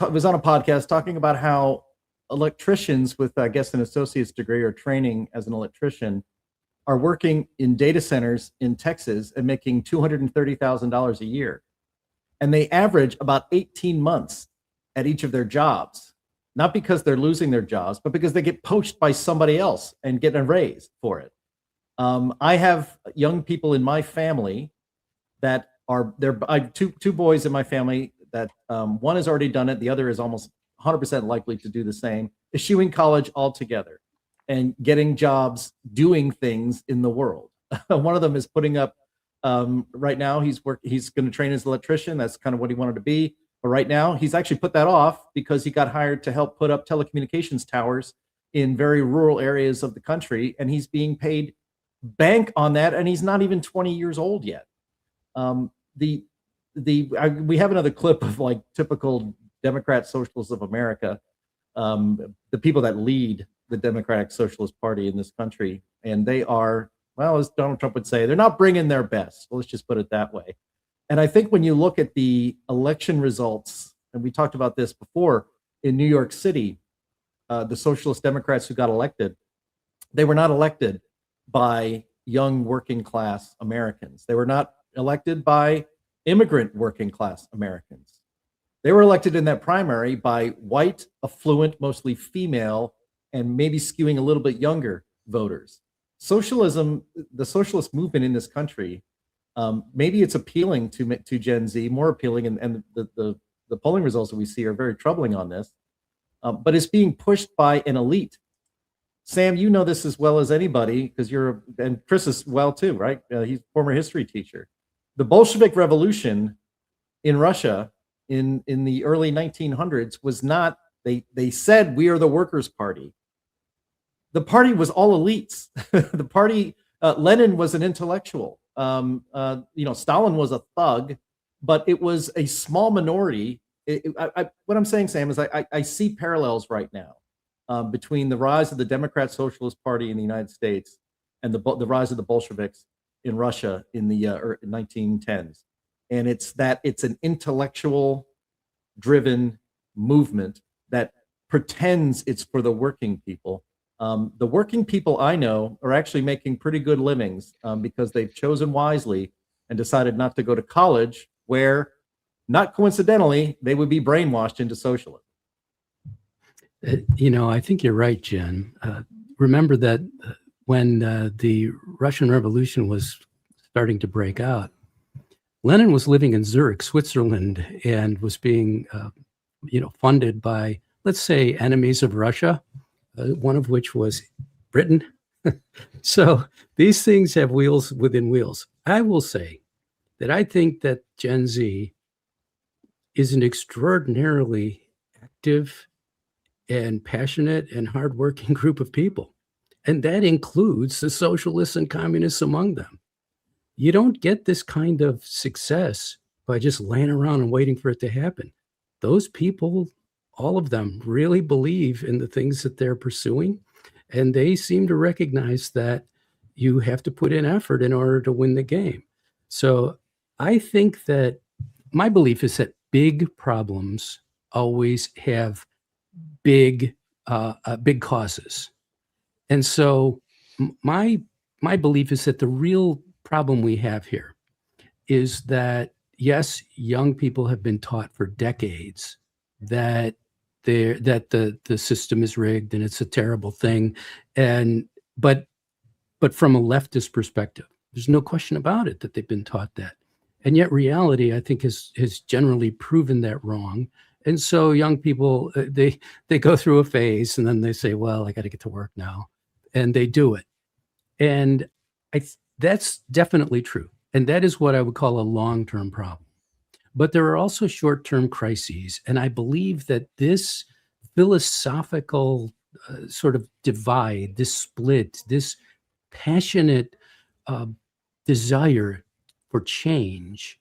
was on a podcast talking about how electricians with, I guess, an associate's degree or training as an electrician are working in data centers in Texas and making $230,000 a year. And they average about 18 months at each of their jobs, not because they're losing their jobs, but because they get poached by somebody else and get a raise for it. I have young people in my family that are there. I have two boys in my family that one has already done it. The other is almost 100% likely to do the same, eschewing college altogether and getting jobs doing things in the world. One of them is putting up, right now he's going to train as an electrician. That's kind of what he wanted to be. But right now he's actually put that off because he got hired to help put up telecommunications towers in very rural areas of the country. And he's being paid bank on that. And he's not even 20 years old yet. We have another clip of like typical Democrat Socialists of America, the people that lead the Democratic Socialist Party in this country. And they are, well, as Donald Trump would say, they're not bringing their best. Let's just put it that way. And I think when you look at the election results, and we talked about this before, in New York City, the Socialist Democrats who got elected, they were not elected by young working class Americans. They were not elected by immigrant working class Americans. They were elected in that primary by white, affluent, mostly female, and maybe skewing a little bit younger voters. Socialism, the socialist movement in this country, maybe it's appealing to Gen Z, more appealing, and the polling results that we see are very troubling on this, but it's being pushed by an elite. Sam, you know this as well as anybody because and Chris as well too, right? He's a former history teacher. The Bolshevik Revolution in Russia in the early 1900s was not, they said we are the Workers' Party. The party was all elites. The party, Lenin was an intellectual. Stalin was a thug, but it was a small minority. What I'm saying, Sam, is I see parallels right now between the rise of the Democrat Socialist Party in the United States and the rise of the Bolsheviks in Russia in the 1910s. And it's an intellectual driven movement that pretends it's for the working people. The working people I know are actually making pretty good livings because they've chosen wisely and decided not to go to college where, not coincidentally, they would be brainwashed into socialism. I think you're right, Jen. Remember that when the Russian Revolution was starting to break out, Lenin was living in Zurich, Switzerland, and was being, funded by, let's say, enemies of Russia, one of which was Britain. So these things have wheels within wheels. I will say that I think that Gen Z is an extraordinarily active and passionate and hardworking group of people. And that includes the socialists and communists among them. You don't get this kind of success by just laying around and waiting for it to happen. Those people, all of them, really believe in the things that they're pursuing. And they seem to recognize that you have to put in effort in order to win the game. So I think that my belief is that big problems always have big causes. And so my belief is that the real problem we have here is that, yes, young people have been taught for decades that the system is rigged and it's a terrible thing. But from a leftist perspective, there's no question about it that they've been taught that. And yet reality, I think, has generally proven that wrong. And so young people, they go through a phase and then they say, well, I got to get to work now. And they do it. And that's definitely true. And that is what I would call a long-term problem. But there are also short-term crises. And I believe that this philosophical sort of divide, this split, this passionate desire for change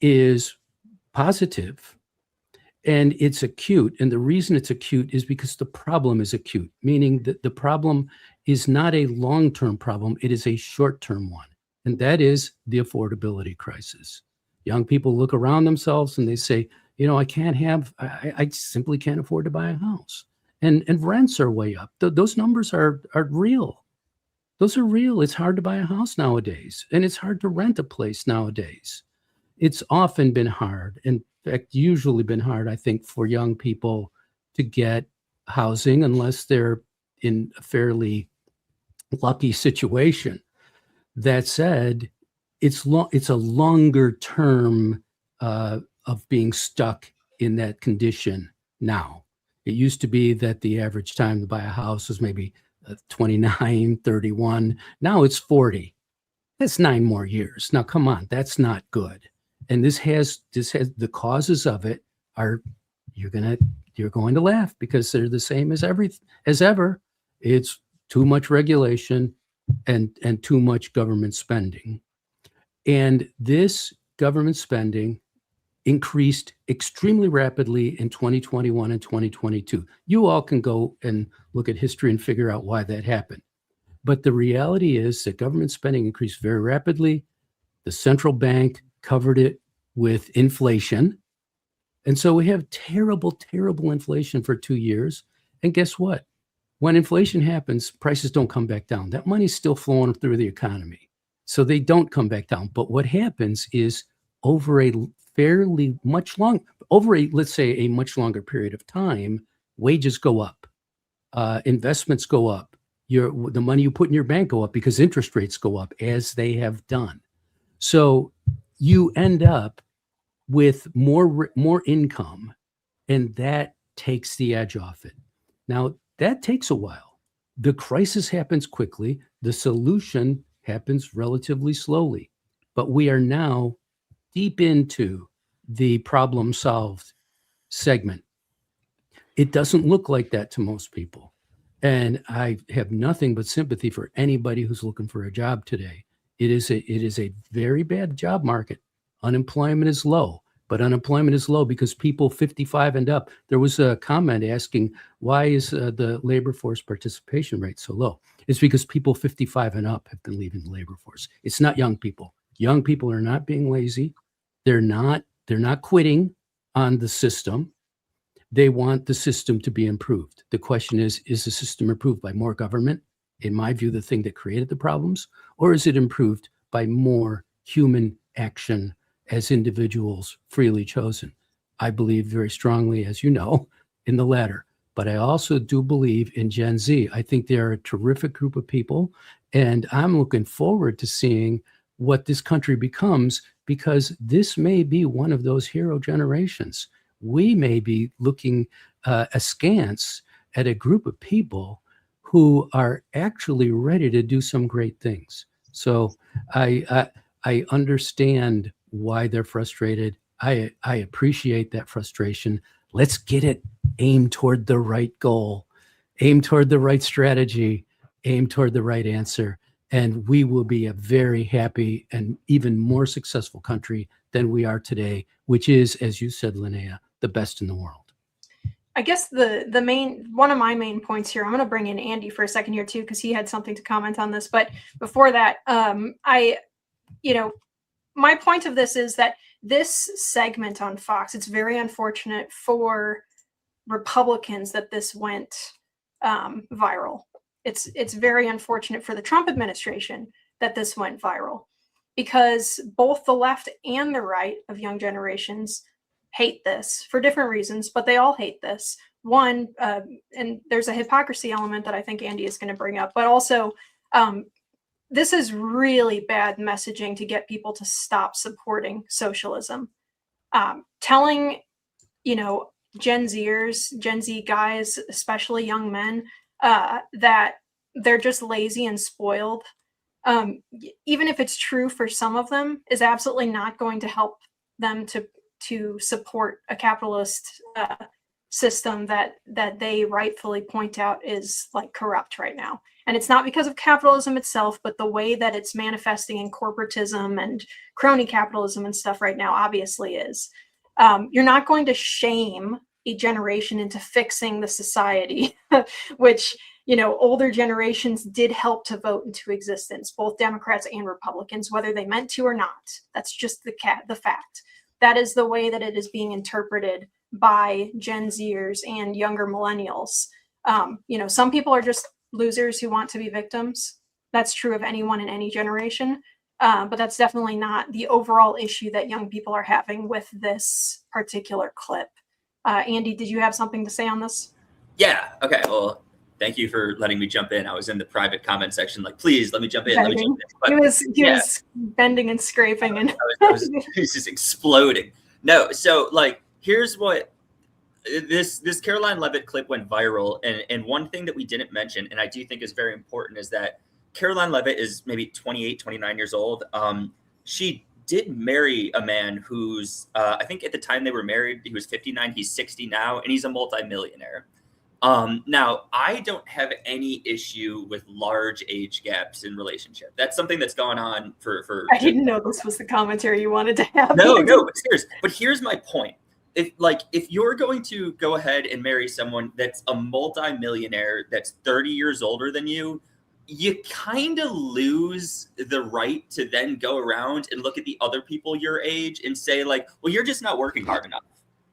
is positive. And it's acute. And the reason it's acute is because the problem is acute, meaning that the problem is not a long-term problem. It is a short-term one. And that is the affordability crisis. Young people look around themselves and they say, I simply can't afford to buy a house. And rents are way up. Those numbers are real. Those are real. It's hard to buy a house nowadays, and it's hard to rent a place nowadays. It's often been hard, in fact, usually been hard, I think, for young people to get housing unless they're in a fairly lucky situation. That said, it's a longer term of being stuck in that condition now. It used to be that the average time to buy a house was maybe 29, 31. Now it's 40. That's 9 more years. Now, come on, that's not good. And this has the causes of it are, you're going to laugh because they're the same as ever. It's too much regulation and too much government spending. And this government spending increased extremely rapidly in 2021 and 2022. You all can go and look at history and figure out why that happened. But the reality is that government spending increased very rapidly. The central bank covered it with inflation. And so we have terrible, terrible inflation for 2 years. And guess what? When inflation happens, prices don't come back down. That money's still flowing through the economy. So they don't come back down. But what happens is over a much longer period of time, wages go up, investments go up, the money you put in your bank go up because interest rates go up, as they have done. So you end up with more income, and that takes the edge off it. Now, that takes a while. The crisis happens quickly. The solution happens relatively slowly. But we are now deep into the problem solved segment. It doesn't look like that to most people. And I have nothing but sympathy for anybody who's looking for a job today. It is a very bad job market. Unemployment is low, but unemployment is low because people 55 and up. There was a comment asking, why is the labor force participation rate so low? It's because people 55 and up have been leaving the labor force. It's not young people. Young people are not being lazy. They're not quitting on the system. They want the system to be improved. The question is the system improved by more government? In my view, the thing that created the problems, or is it improved by more human action as individuals freely chosen? I believe very strongly, as you know, in the latter. But I also do believe in Gen Z. I think they're a terrific group of people, and I'm looking forward to seeing what this country becomes, because this may be one of those hero generations. We may be looking askance at a group of people who are actually ready to do some great things. So I understand why they're frustrated. I appreciate that frustration. Let's get it aimed toward the right goal, aim toward the right strategy, aim toward the right answer. And we will be a very happy and even more successful country than we are today, which is, as you said, Linnea, the best in the world. I guess one of my main points here, I'm going to bring in Andy for a second here too, because he had something to comment on this. But before that, my point of this is that this segment on Fox, it's very unfortunate for Republicans that this went viral. It's very unfortunate for the Trump administration that this went viral, because both the left and the right of young generations hate this for different reasons, but they all hate this. One, and there's a hypocrisy element that I think Andy is going to bring up, but also this is really bad messaging to get people to stop supporting socialism. Telling, Gen Z guys, especially young men, that they're just lazy and spoiled, even if it's true for some of them, is absolutely not going to help them to support a capitalist system that they rightfully point out is like corrupt right now. And it's not because of capitalism itself, but the way that it's manifesting in corporatism and crony capitalism and stuff right now obviously is. You're not going to shame a generation into fixing the society, which, you know, older generations did help to vote into existence, both Democrats and Republicans, whether they meant to or not. That's just the fact. That is the way that it is being interpreted by Gen Zers and younger millennials. You know, some people are just losers who want to be victims. That's true of anyone in any generation. But that's definitely not the overall issue that young people are having with this particular clip. Andy, did you have something to say on this? Yeah. Okay. Well, thank you for letting me jump in. I was in the private comment section, like, please let me jump in. Let me jump in. But, he was bending and scraping, and I was just exploding. No. So like, here's what this Karoline Leavitt clip went viral. And one thing that we didn't mention, and I do think is very important, is that Karoline Leavitt is maybe 28, 29 years old. She did marry a man who's, I think at the time they were married, he was 59, he's 60 now, and he's a multimillionaire. Now, I don't have any issue with large age gaps in relationship. That's something that's gone on for I didn't know this was the commentary you wanted to have. No, but here's my point. If you're going to go ahead and marry someone that's a multimillionaire that's 30 years older than you kind of lose the right to then go around and look at the other people your age and say like, well, you're just not working hard enough.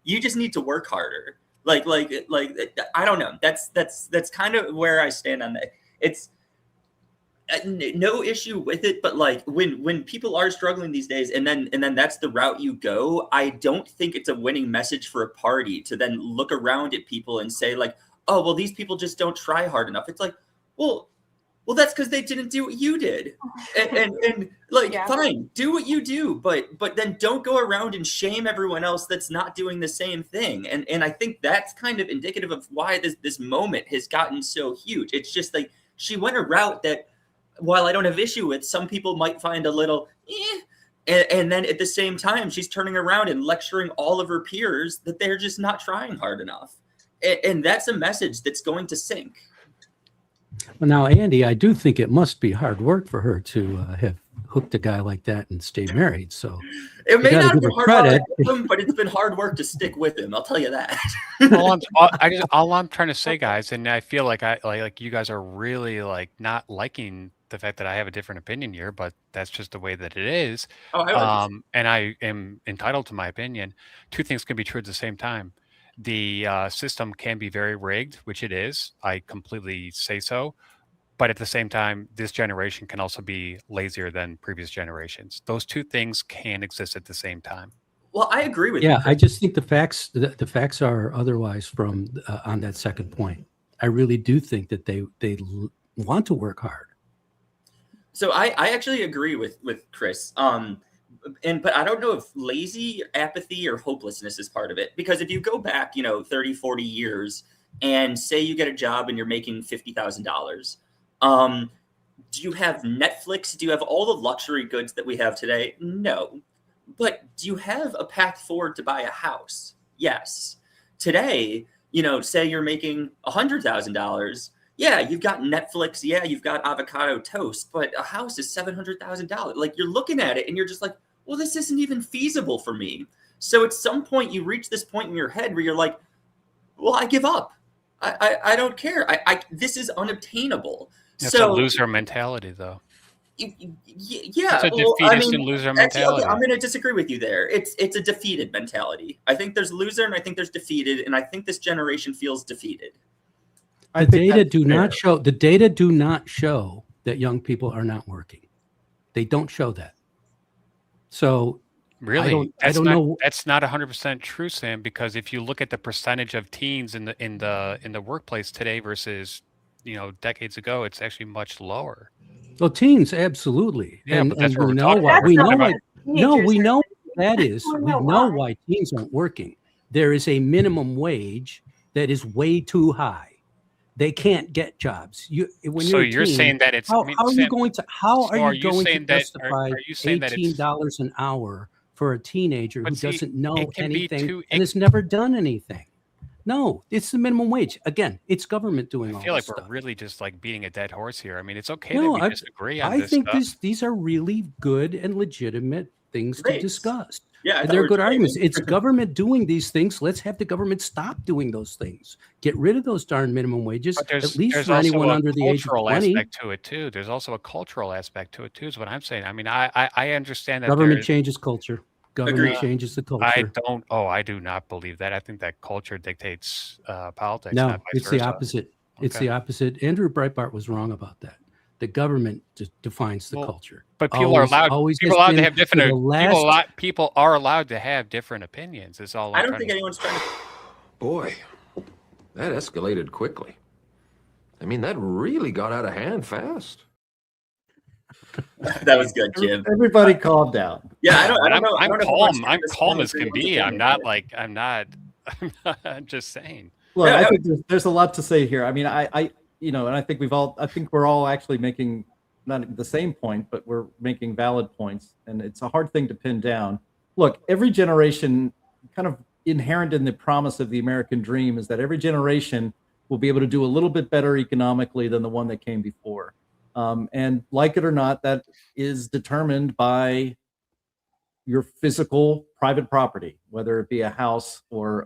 You just need to work harder. Like I don't know. That's kind of where I stand on that. It's no issue with it, but like when people are struggling these days, and then that's the route you go. I don't think it's a winning message for a party to then look around at people and say like, oh, well, these people just don't try hard enough. It's like, well, that's because they didn't do what you did, and like, yeah. Fine, do what you do, but then don't go around and shame everyone else that's not doing the same thing. And I think that's kind of indicative of why this moment has gotten so huge. It's just like she went a route that, while I don't have issue with, some people might find a little, and then at the same time, she's turning around and lecturing all of her peers that they're just not trying hard enough, and that's a message that's going to sink. Well, now, Andy, I do think it must be hard work for her to have hooked a guy like that and stay married. So it may not be hard work with him, but it's been hard work to stick with him. I'll tell you that. all I'm trying to say, guys, and I feel like like you guys are really like not liking the fact that I have a different opinion here, but that's just the way that it is. And I am entitled to my opinion. Two things can be true at the same time. The system can be very rigged, which it is. I completely say so. But at the same time, this generation can also be lazier than previous generations. Those two things can exist at the same time. Well, I agree with you. Yeah, I just think the facts are otherwise from on that second point. I really do think that they want to work hard. So I actually agree with Chris. But I don't know if lazy, apathy, or hopelessness is part of it. Because if you go back, 30, 40 years and say you get a job and you're making $50,000, do you have Netflix? Do you have all the luxury goods that we have today? No. But do you have a path forward to buy a house? Yes. Today, say you're making $100,000. Yeah, you've got Netflix. Yeah, you've got avocado toast. But a house is $700,000. Like, you're looking at it and you're just like, well, this isn't even feasible for me. So at some point you reach this point in your head where you're like, well, I give up. I don't care. This is unobtainable. It's a loser mentality, though. Yeah. It's a defeatist and loser mentality. I'm going to disagree with you there. It's a defeated mentality. I think there's loser and I think there's defeated. And I think this generation feels defeated. The data do not show that young people are not working. They don't show that. So really, I don't know. That's not 100% true, Sam. Because if you look at the percentage of teens in the workplace today versus decades ago, it's actually much lower. Well, teens, absolutely. Yeah, but that's what we we're know. talking about. We know that is. We know why teens aren't working. There is a minimum wage that is way too high. They can't get jobs. You're saying that it's. How are you going to justify $18 an hour for a teenager who doesn't know anything and has never done anything? No, it's the minimum wage. Again, it's government doing all this. I feel like stuff. We're really just like beating a dead horse here. I mean, it's okay that we disagree on this I think stuff. these are really good and legitimate things to discuss. Yeah, I And thought they're we good were arguments. debating. It's government doing these things. Let's have the government stop doing those things. Get rid of those darn minimum wages, But at least there's for also anyone a under the age of cultural 20. aspect to it too. There's also a cultural aspect to it too, is what I'm saying. I mean, I understand that Government changes culture. Government Agreed. changes the I culture. do not believe that. I think that culture dictates politics, No, not vice it's the versa. opposite. It's Okay. the opposite. Andrew Breitbart was wrong about that. The government defines the Well, culture. But people are allowed. Always People has are allowed to been have for different. the last. People are allowed to have different opinions. Is all I I'm don't trying think to. anyone's trying to. Boy, that escalated quickly. I mean, that really got out of hand fast. That was good, Jim. Everybody calm down. Yeah, I don't know. I'm I don't know if calm. everyone's I'm this calm one as can agrees be. with I'm me. not like. I'm not. I'm just saying. Look, Yeah, I think there's a lot to say here. I mean, and I think I think we're all actually making not the same point, but we're making valid points, and it's a hard thing to pin down. Look, every generation, kind of inherent in the promise of the American dream, is that every generation will be able to do a little bit better economically than the one that came before. And like it or not, that is determined by your physical private property, whether it be a house or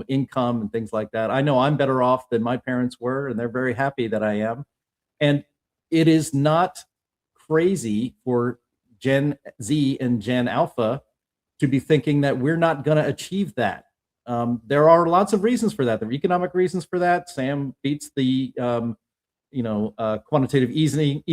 income and things like that. I know I'm better off than my parents were, and they're very happy that I am. And it is not crazy for Gen Z and Gen Alpha to be thinking that we're not going to achieve that. There are lots of reasons for that. There are economic reasons for that. Sam beats the quantitative easing,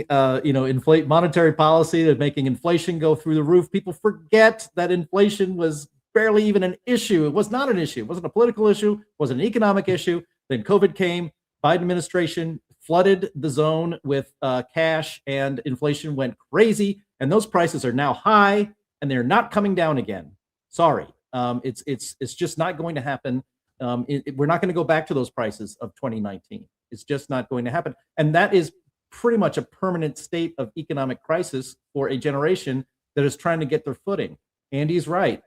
inflate monetary policy that's making inflation go through the roof. People forget that inflation was barely even an issue. It was not an issue. It wasn't a political issue. It wasn't an economic issue. Then COVID came. Biden administration flooded the zone with cash, and inflation went crazy. And those prices are now high, and they're not coming down again. Sorry, it's just not going to happen. We're not going to go back to those prices of 2019. It's just not going to happen. And that is pretty much a permanent state of economic crisis for a generation that is trying to get their footing. Andy's right.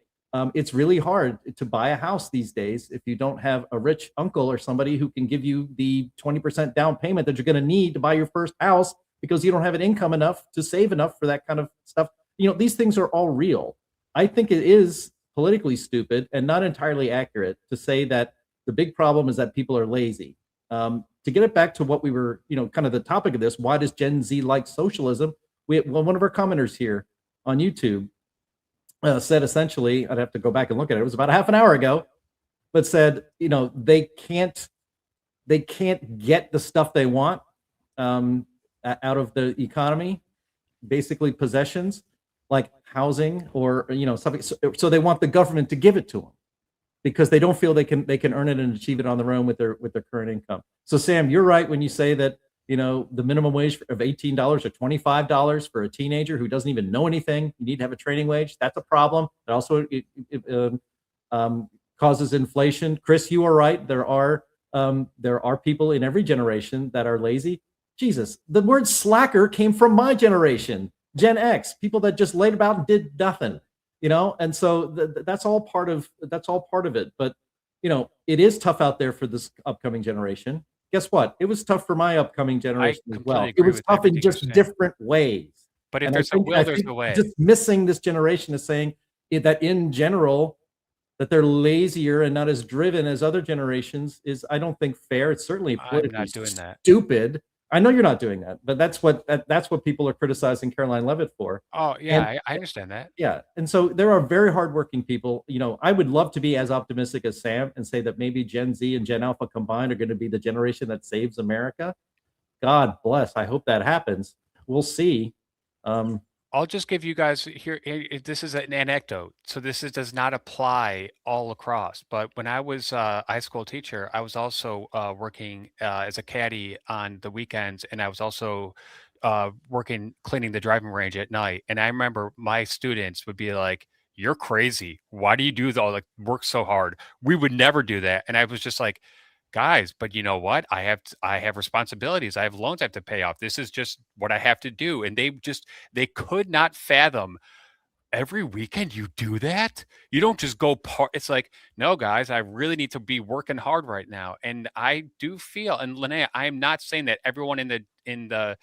It's really hard to buy a house these days if you don't have a rich uncle or somebody who can give you the 20% down payment that you're going to need to buy your first house, because you don't have an income enough to save enough for that kind of stuff. These things are all real. I think it is politically stupid and not entirely accurate to say that the big problem is that people are lazy. To get it back to what we were, kind of the topic of this, why does Gen Z like socialism? One of our commenters here on YouTube said essentially, I'd have to go back and look at it. It was about a half an hour ago, but said, they can't get the stuff they want out of the economy, basically possessions like housing or something. So they want the government to give it to them, because they don't feel they can earn it and achieve it on their own with their current income. So Sam, you're right when you say that the minimum wage of $18 or $25 for a teenager who doesn't even know anything, you need to have a training wage. That's a problem. It also causes inflation. Chris, you are right. There are people in every generation that are lazy. Jesus, the word slacker came from my generation, Gen X, people that just laid about and did nothing. And so that's all part of it. But it is tough out there for this upcoming generation. Guess what? It was tough for my upcoming generation as well. It was tough in just different ways. But if And there's a will, there's a way. Just missing this generation is saying that in general, that they're lazier and not as driven as other generations is, I don't think, fair. It's certainly politically I'm not doing that. stupid. I know you're not doing that, but that's what people are criticizing Karoline Leavitt for. Oh yeah, I understand that. Yeah, and so there are very hardworking people. I would love to be as optimistic as Sam and say that maybe Gen Z and Gen Alpha combined are going to be the generation that saves America. God bless. I hope that happens. We'll see. I'll just give you guys here. This is an anecdote, so does not apply all across. But when I was a high school teacher, I was also working as a caddy on the weekends, and I was also working cleaning the driving range at night. And I remember my students would be like, "You're crazy. Why do you do work so hard? We would never do that." And I was just like, guys, but you know what? I have responsibilities. I have loans I have to pay off. This is just what I have to do. And they could not fathom, every weekend you do that? You don't just go it's like, no, guys, I really need to be working hard right now. And I do feel, and Linnea, I am not saying that everyone in the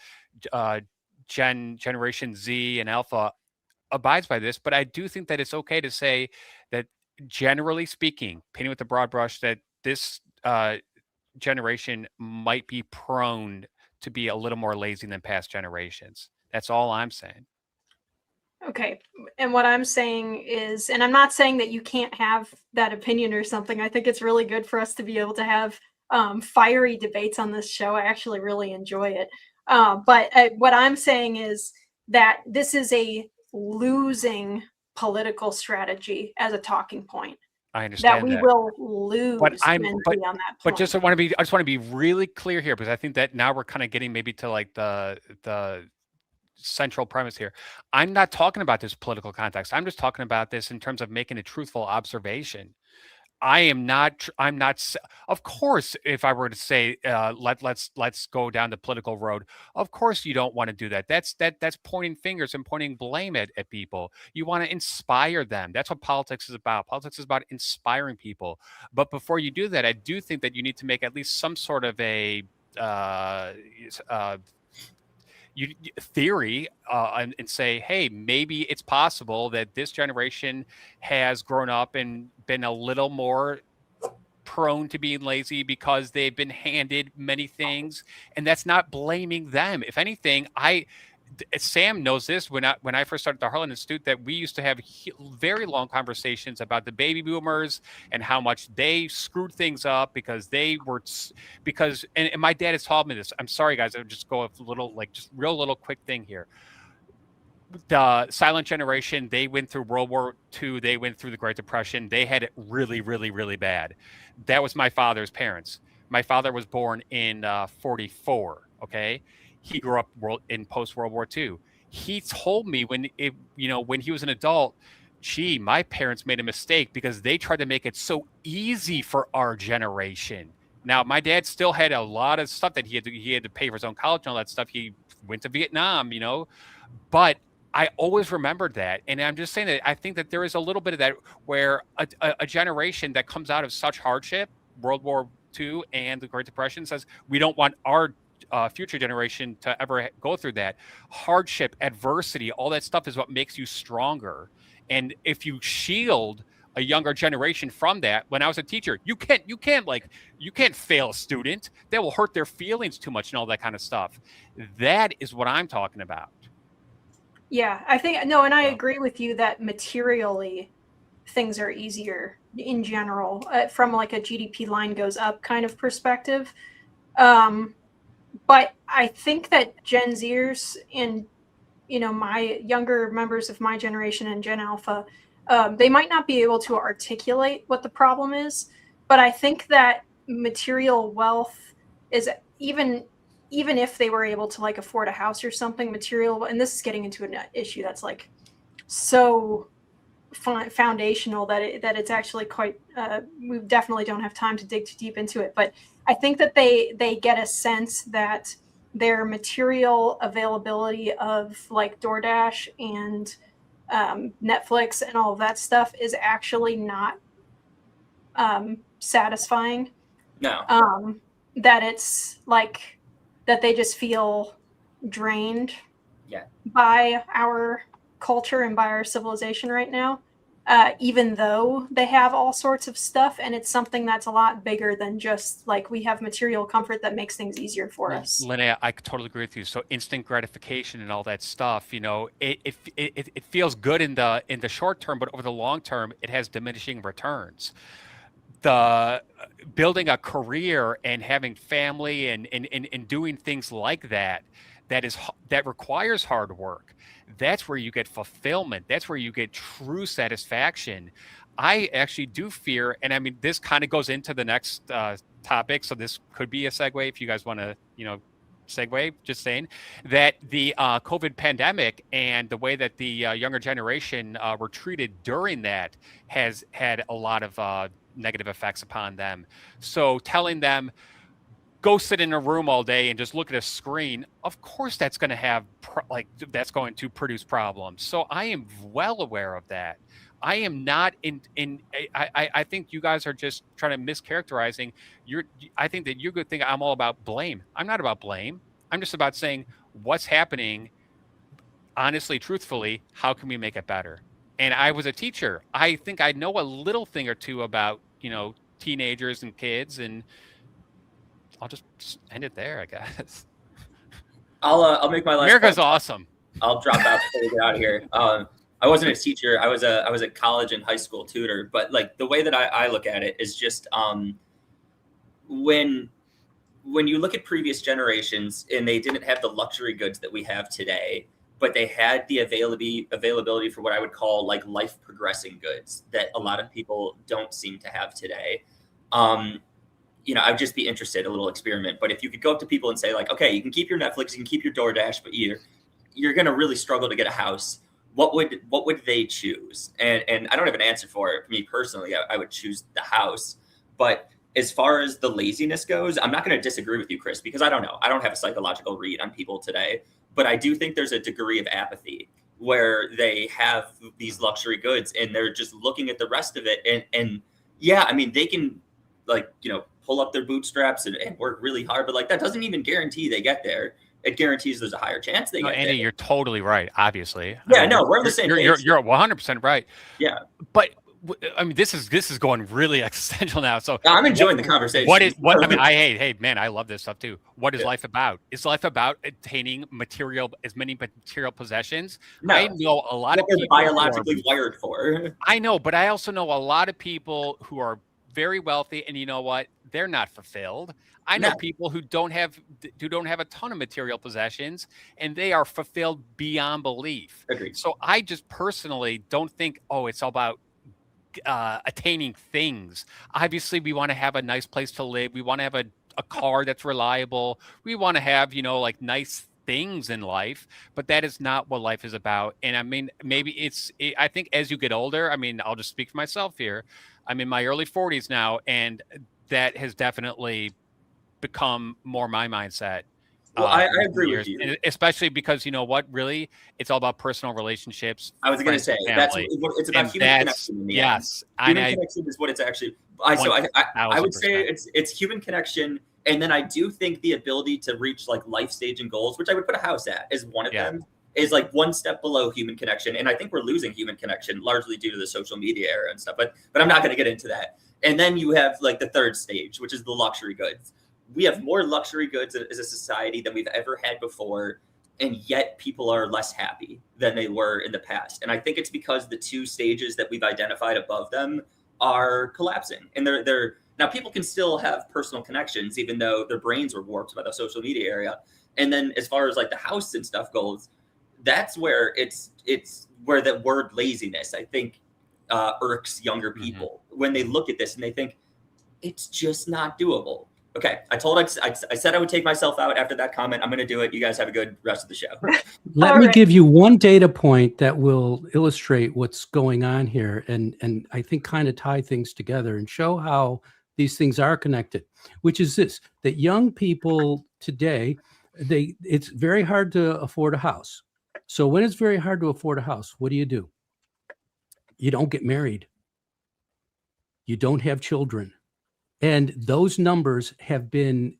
generation Z and Alpha abides by this, but I do think that it's okay to say that, generally speaking, painting with a broad brush, that this generation might be prone to be a little more lazy than past generations. That's all I'm saying. Okay. And what I'm saying is, and I'm not saying that you can't have that opinion or something. I think it's really good for us to be able to have fiery debates on this show. I actually really enjoy it. But what I'm saying is that this is a losing political strategy as a talking point. I understand That we that. will lose But on that point. But just I just want to be really clear here, because I think that now we're kind of getting maybe to like the central premise here. I'm not talking about this political context. I'm just talking about this in terms of making a truthful observation. I'm not. Of course, if I were to say, let's go down the political road. Of course, you don't want to do that. That's pointing fingers and pointing blame at people. You want to inspire them. That's what politics is about. Politics is about inspiring people. But before you do that, I do think that you need to make at least some sort of a theory and say, hey, maybe it's possible that this generation has grown up and been a little more prone to being lazy because they've been handed many things, and that's not blaming them. If anything, Sam knows this. When I first started the Heartland Institute, that we used to have very long conversations about the baby boomers and how much they screwed things up because and my dad has told me this. I'm sorry, guys. I'll just go a little, just real little quick thing here. The silent generation, they went through World War II. They went through the Great Depression. They had it really, really, really bad. That was my father's parents. My father was born in 44. Okay. He grew up in post-World War II. He told me when he was an adult, gee, my parents made a mistake because they tried to make it so easy for our generation. Now, my dad still had a lot of stuff that he had to pay for his own college and all that stuff. He went to Vietnam, but I always remembered that. And I'm just saying that I think that there is a little bit of that where a generation that comes out of such hardship, World War II and the Great Depression, says we don't want our future generation to ever go through that. Hardship, adversity, all that stuff is what makes you stronger. And if you shield a younger generation from that, when I was a teacher, you can't fail a student. That will hurt their feelings too much and all that kind of stuff. That is what I'm talking about. Yeah, I think, no, and I agree with you that materially things are easier in general from like a GDP line goes up kind of perspective. But I think that Gen Zers and, my younger members of my generation and Gen Alpha, they might not be able to articulate what the problem is, but I think that material wealth is even if they were able to afford a house or something, material, and this is getting into an issue that's so foundational that it's actually quite, we definitely don't have time to dig too deep into it, but I think that they get a sense that their material availability of DoorDash and Netflix and all of that stuff is actually not satisfying. No. That it's that they just feel drained by our culture and by our civilization right now, even though they have all sorts of stuff, and it's something that's a lot bigger than just we have material comfort that makes things easier for us. Linnea, I totally agree with you. So instant gratification and all that stuff, it feels good in the short term, but over the long term, it has diminishing returns. The building a career and having family and doing things like that requires hard work. That's where you get fulfillment. That's where you get true satisfaction. I actually do fear, and I mean, this kind of goes into the next topic, so this could be a segue if you guys want to, segue, just saying, that the COVID pandemic and the way that the younger generation were treated during that has had a lot of negative effects upon them. So telling them, go sit in a room all day and just look at a screen, of course that's going to have that's going to produce problems. So I am well aware of that. I am not I think you guys are just trying to mischaracterizing. I think that you're good thing I'm all about blame. I'm not about blame. I'm just about saying what's happening honestly, truthfully, how can we make it better? And I was a teacher. I think I know a little thing or two about, teenagers and kids, and I'll just end it there, I guess. I'll make my last America's point. awesome. I'll drop out before we get out of here. I wasn't a teacher. I was a college and high school tutor. But like the way that I look at it is just when you look at previous generations and they didn't have the luxury goods that we have today, but they had the availability for what I would call like life progressing goods that a lot of people don't seem to have today. I'd just be interested, a little experiment. But if you could go up to people and say like, okay, you can keep your Netflix, you can keep your DoorDash, but you're going to really struggle to get a house. What would they choose? And I don't have an answer for it. For me personally, I would choose the house. But as far as the laziness goes, I'm not going to disagree with you, Chris, because I don't know. I don't have a psychological read on people today. But I do think there's a degree of apathy where they have these luxury goods and they're just looking at the rest of it. And yeah, I mean, they can pull up their bootstraps and work really hard, but like that doesn't even guarantee they get there. It guarantees there's a higher chance they get Andy, there. You're totally right, obviously. Yeah, no, we're on the same page. You're 100% right. Yeah. But I mean, this is going really existential now. So I'm enjoying the conversation. Hey, man, I love this stuff too. What is life about? Is life about attaining as many material possessions? No. I know a lot of people biologically wired for. I know, but I also know a lot of people who are very wealthy, and you know what? They're not fulfilled. I know people who don't have a ton of material possessions, and they are fulfilled beyond belief. Agreed. So I just personally don't think, it's all about attaining things. Obviously, we want to have a nice place to live. We want to have a car that's reliable. We want to have, like nice things in life, but that is not what life is about. And I mean, maybe I think as you get older, I mean, I'll just speak for myself here. I'm in my early 40s now, and that has definitely become more my mindset. Well, I agree with you. And especially because, you know what, really, it's all about personal relationships. I was going to say, that's what it's about, human connection. Yes. Human connection is what it's actually. I would say it's human connection. And then I do think the ability to reach like life stage and goals, which I would put a house at, is one of them, is like one step below human connection. And I think we're losing human connection largely due to the social media era and stuff. But I'm not going to get into that. And then you have like the third stage, which is the luxury goods. We have more luxury goods as a society than we've ever had before, and yet people are less happy than they were in the past. And I think it's because the two stages that we've identified above them are collapsing. And they're now people can still have personal connections, even though their brains were warped by the social media area. And then as far as like the house and stuff goes, that's where it's where the word laziness, I think, irks younger people when they look at this and they think it's just not doable. Okay, I said I would take myself out after that comment. I'm going to do it. You guys have a good rest of the show. Let me give you one data point that will illustrate what's going on here, and I think kind of tie things together and show how these things are connected, which is this, that young people today, it's very hard to afford a house. So when it's very hard to afford a house, what do? You don't get married. You don't have children. And those numbers have been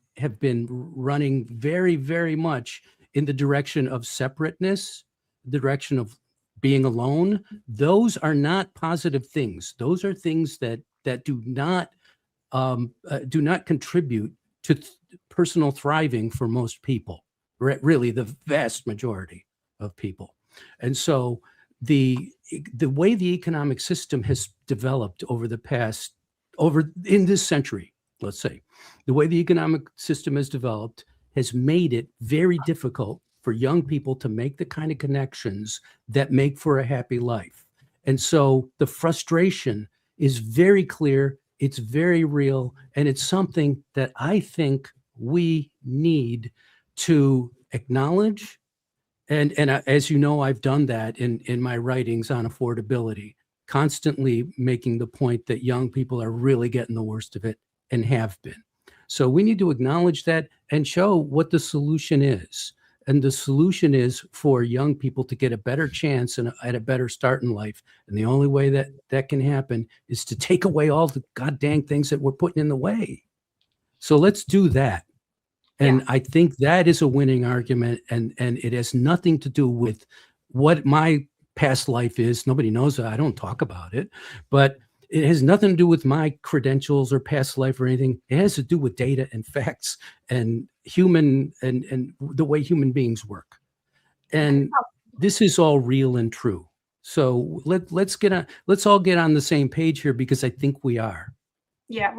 running very, very much in the direction of separateness, the direction of being alone. Those are not positive things. Those are things that do not contribute to personal thriving for most people. Really, the vast majority of people. And so the way the economic system has developed in this century, let's say, the way the economic system has developed has made it very difficult for young people to make the kind of connections that make for a happy life. And so the frustration is very clear, it's very real, and it's something that I think we need to acknowledge. And as you know, I've done that in my writings on affordability, constantly making the point that young people are really getting the worst of it and have been. So we need to acknowledge that and show what the solution is. And the solution is for young people to get a better chance and at a better start in life. And the only way that can happen is to take away all the goddamn things that we're putting in the way. So let's do that. And I think that is a winning argument, and it has nothing to do with what my past life is. Nobody knows that. I don't talk about it, but it has nothing to do with my credentials or past life or anything. It has to do with data and facts and human and the way human beings work. And this is all real and true. So let's all get on the same page here, because I think we are. Yeah,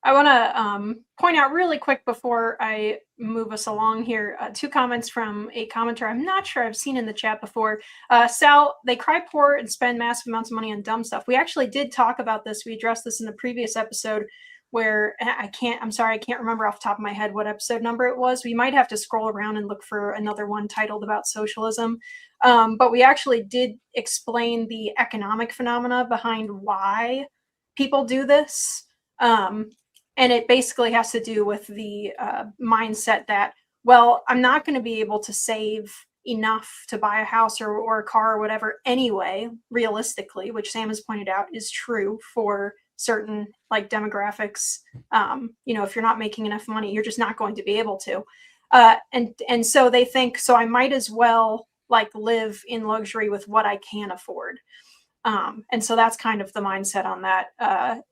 I want to point out really quick before I move us along here, 2 comments from a commenter I'm not sure I've seen in the chat before. Sal, they cry poor and spend massive amounts of money on dumb stuff. We actually did talk about this. We addressed this in a previous episode where I'm sorry, I can't remember off the top of my head what episode number it was. We might have to scroll around and look for another one titled about socialism. But we actually did explain the economic phenomena behind why people do this. And it basically has to do with the mindset that, well, I'm not going to be able to save enough to buy a house or a car or whatever anyway, realistically, which Sam has pointed out is true for certain like demographics. If you're not making enough money, you're just not going to be able to. And so they think, so I might as well like live in luxury with what I can afford. And so that's kind of the mindset on that.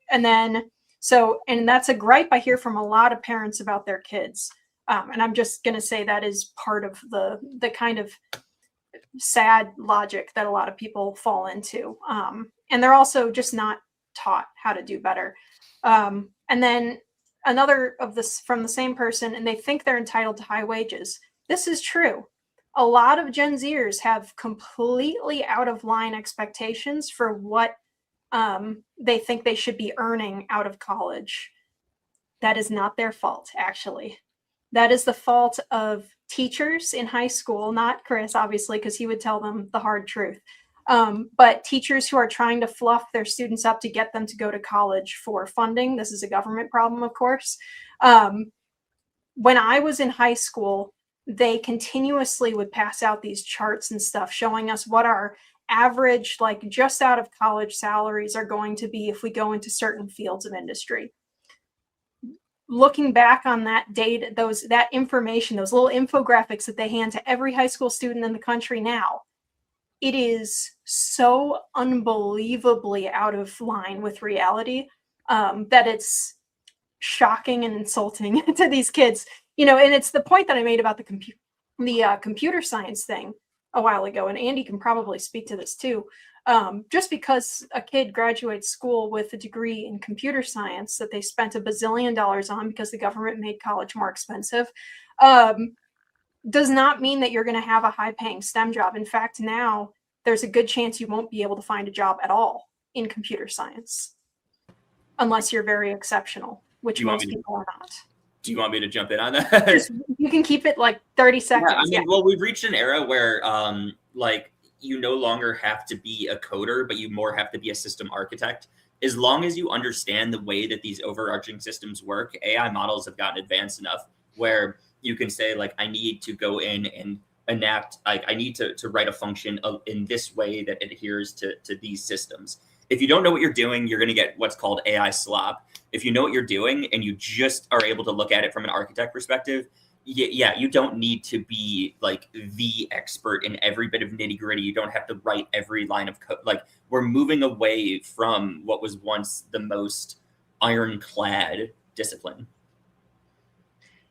And that's a gripe I hear from a lot of parents about their kids. And I'm just going to say that is part of the kind of sad logic that a lot of people fall into. And they're also just not taught how to do better. And then another of this from the same person, and they think they're entitled to high wages. This is true. A lot of Gen Zers have completely out of line expectations for what they think they should be earning out of college. That is not their fault, actually. That is the fault of teachers in high school, not Chris, obviously, because he would tell them the hard truth. But teachers who are trying to fluff their students up to get them to go to college for funding. This is a government problem, of course. When I was in high school, they continuously would pass out these charts and stuff showing us what our average, like just out of college salaries are going to be if we go into certain fields of industry. Looking back on that data, that information, those little infographics that they hand to every high school student in the country now, it is so unbelievably out of line with reality that it's shocking and insulting to these kids. And it's the point that I made about the computer science thing a while ago, and Andy can probably speak to this too. Just because a kid graduates school with a degree in computer science that they spent $1 bazillion on because the government made college more expensive, does not mean that you're going to have a high-paying STEM job. In fact, now there's a good chance you won't be able to find a job at all in computer science unless you're very exceptional, which most people are not. Do you want me to jump in on that? You can keep it like 30 seconds. Well, we've reached an era where you no longer have to be a coder, but you more have to be a system architect. As long as you understand the way that these overarching systems work, AI models have gotten advanced enough where you can say, like, I need to go in and enact, I need to write a function in this way that adheres to these systems. If you don't know what you're doing, you're going to get what's called AI slop. If you know what you're doing and you just are able to look at it from an architect perspective, you don't need to be like the expert in every bit of nitty gritty. You don't have to write every line of code. Like, we're moving away from what was once the most ironclad discipline.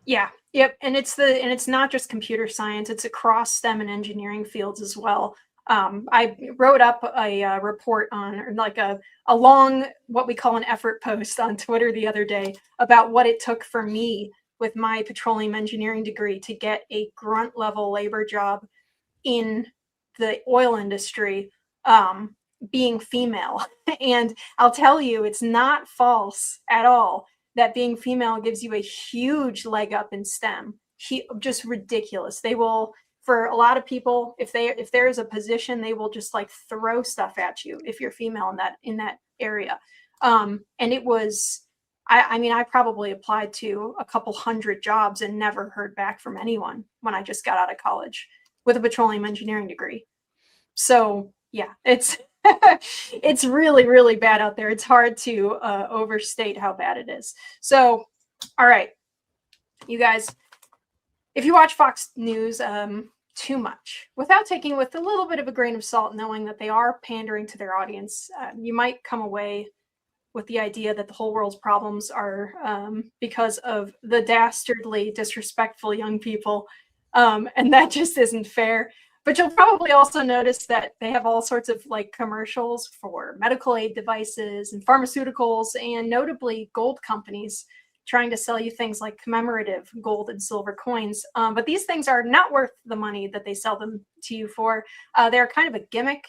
Yeah. Yep. And it's not just computer science. It's across STEM and engineering fields as well. I wrote up a report on like a long, what we call an effort post on Twitter the other day about what it took for me with my petroleum engineering degree to get a grunt level labor job in the oil industry, being female. And I'll tell you, it's not false at all that being female gives you a huge leg up in STEM. Just ridiculous. They will, for a lot of people, if there's a position, they will just like throw stuff at you if you're female in that area. And it was, I probably applied to a couple hundred jobs and never heard back from anyone when I just got out of college with a petroleum engineering degree. So yeah, it's it's really, really bad out there. It's hard to overstate how bad it is. So, all right, you guys, if you watch Fox News, too much without taking it with a little bit of a grain of salt, knowing that they are pandering to their audience. You might come away with the idea that the whole world's problems are because of the dastardly, disrespectful young people. And that just isn't fair. But you'll probably also notice that they have all sorts of like commercials for medical aid devices and pharmaceuticals, and notably gold companies trying to sell you things like commemorative gold and silver coins. But these things are not worth the money that they sell them to you for. They're kind of a gimmick.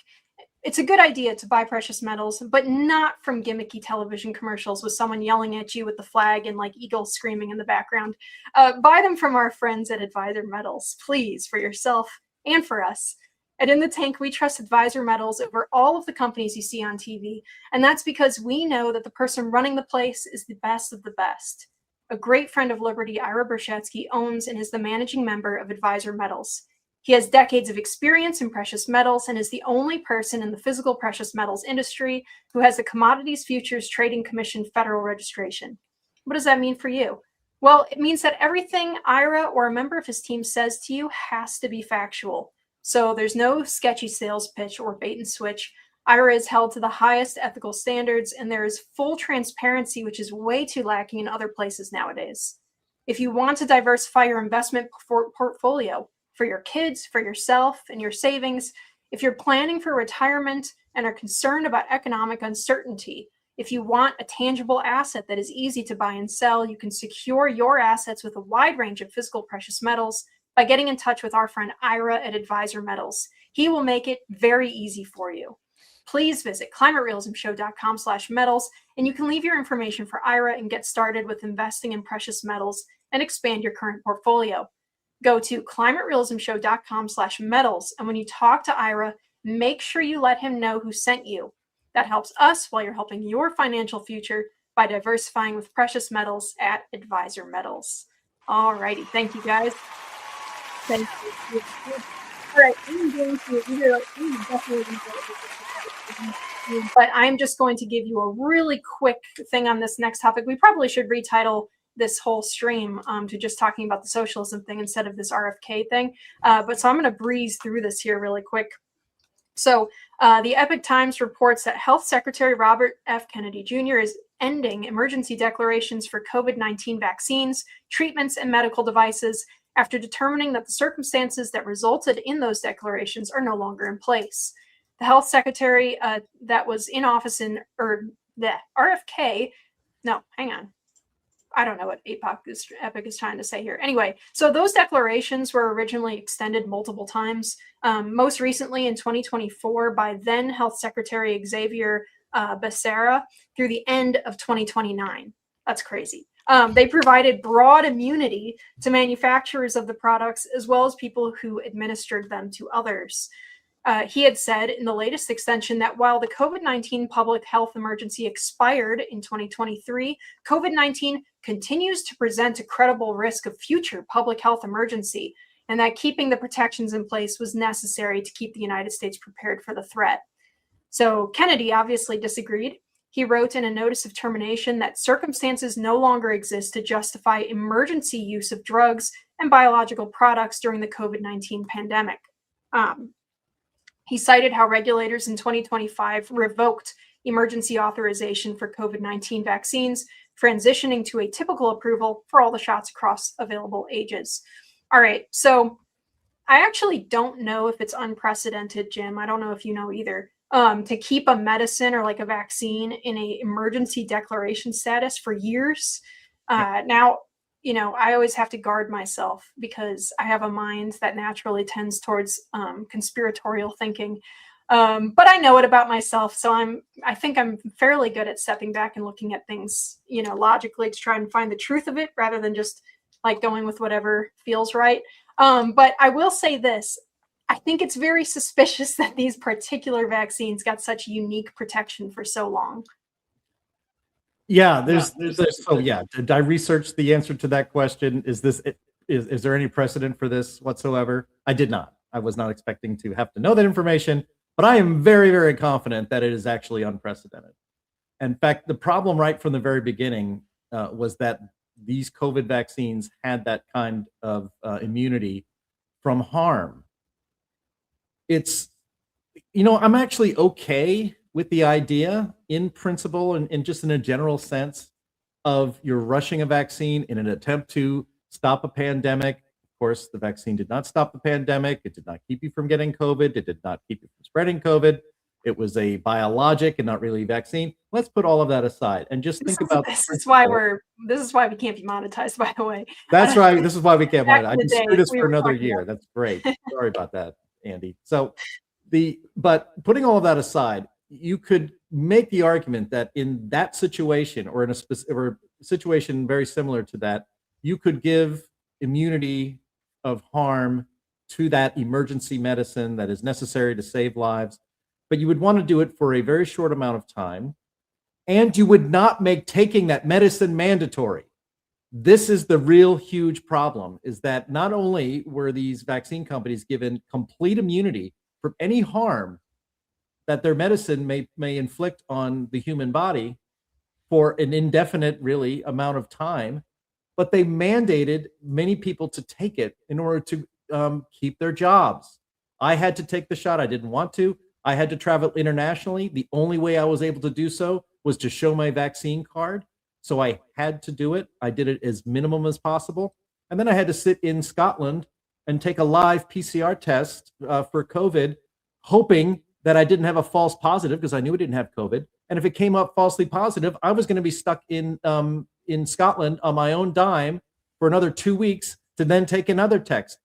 It's a good idea to buy precious metals, but not from gimmicky television commercials with someone yelling at you with the flag and like eagles screaming in the background. Buy them from our friends at Advisor Metals, please, for yourself and for us. At In the Tank, we trust Advisor Metals over all of the companies you see on TV, and that's because we know that the person running the place is the best of the best. A great friend of Liberty, Ira Bershetsky, owns and is the managing member of Advisor Metals. He has decades of experience in precious metals and is the only person in the physical precious metals industry who has the Commodities Futures Trading Commission federal registration. What does that mean for you? Well, it means that everything Ira or a member of his team says to you has to be factual. So there's no sketchy sales pitch or bait and switch. Ira is held to the highest ethical standards, and there is full transparency, which is way too lacking in other places nowadays. If you want to diversify your investment portfolio, for your kids, for yourself, and your savings, if you're planning for retirement and are concerned about economic uncertainty, if you want a tangible asset that is easy to buy and sell, you can secure your assets with a wide range of physical precious metals by getting in touch with our friend Ira at Advisor Metals. He will make it very easy for you. Please visit climaterealismshow.com/metals, and you can leave your information for Ira and get started with investing in precious metals and expand your current portfolio. Go to climaterealismshow.com/metals, and when you talk to Ira, make sure you let him know who sent you. That helps us while you're helping your financial future by diversifying with precious metals at Advisor Metals. All righty. Thank you, guys. Thank you. All right. But I'm just going to give you a really quick thing on this next topic. We probably should retitle this whole stream to just talking about the socialism thing instead of this RFK thing. But so I'm going to breeze through this here really quick. So the Epoch Times reports that Health Secretary Robert F. Kennedy Jr. is ending emergency declarations for COVID-19 vaccines, treatments, and medical devices after determining that the circumstances that resulted in those declarations are no longer in place. The health secretary that was in office in RFK, no, hang on. I don't know what Epoch is trying to say here. Anyway, so those declarations were originally extended multiple times, most recently in 2024 by then Health Secretary Xavier Becerra through the end of 2029. That's crazy. They provided broad immunity to manufacturers of the products as well as people who administered them to others. He had said in the latest extension that while the COVID-19 public health emergency expired in 2023, COVID-19 continues to present a credible risk of future public health emergency, and that keeping the protections in place was necessary to keep the United States prepared for the threat. So Kennedy obviously disagreed. He wrote in a notice of termination that circumstances no longer exist to justify emergency use of drugs and biological products during the COVID-19 pandemic. He cited how regulators in 2025 revoked emergency authorization for COVID-19 vaccines, transitioning to a typical approval for all the shots across available ages. All right, so I actually don't know if it's unprecedented, Jim. I don't know if you know either, to keep a medicine or like a vaccine in a emergency declaration status for years. Now, you know, I always have to guard myself because I have a mind that naturally tends towards conspiratorial thinking. But I know it about myself, so I think I'm fairly good at stepping back and looking at things, you know, logically to try and find the truth of it rather than just like going with whatever feels right. But I will say this. I think it's very suspicious that these particular vaccines got such unique protection for so long. Yeah, so yeah, did I research the answer to that question? Is there any precedent for this whatsoever? I did not. I was not expecting to have to know that information, but I am very, very confident that it is actually unprecedented. In fact, the problem right from the very beginning was that these COVID vaccines had that kind of immunity from harm. it's, I'm actually okay with the idea in principle and just in a general sense of you're rushing a vaccine in an attempt to stop a pandemic. Of course, the vaccine did not stop the pandemic. It did not keep you from getting COVID. It did not keep you from spreading COVID. It was a biologic and not really a vaccine. Let's put all of that aside and just think about this is why we can't be monetized, by the way. That's right. This is why we can't monetize. I just do this we for were another talking year. about. That's great. Sorry about that, Andy. So but putting all of that aside, you could make the argument that in that situation or in a situation very similar to that, you could give immunity of harm to that emergency medicine that is necessary to save lives, but you would want to do it for a very short amount of time, and you would not make taking that medicine mandatory. This is the real huge problem, is that not only were these vaccine companies given complete immunity from any harm that their medicine may inflict on the human body for an indefinite, really, amount of time, but they mandated many people to take it in order to keep their jobs. I had to take the shot. I didn't want to. I had to travel internationally. The only way I was able to do so was to show my vaccine card. So I had to do it. I did it as minimum as possible. And then I had to sit in Scotland and take a live PCR test for COVID, hoping that I didn't have a false positive because I knew I didn't have COVID. And if it came up falsely positive, I was going to be stuck in Scotland on my own dime for another 2 weeks to then take another test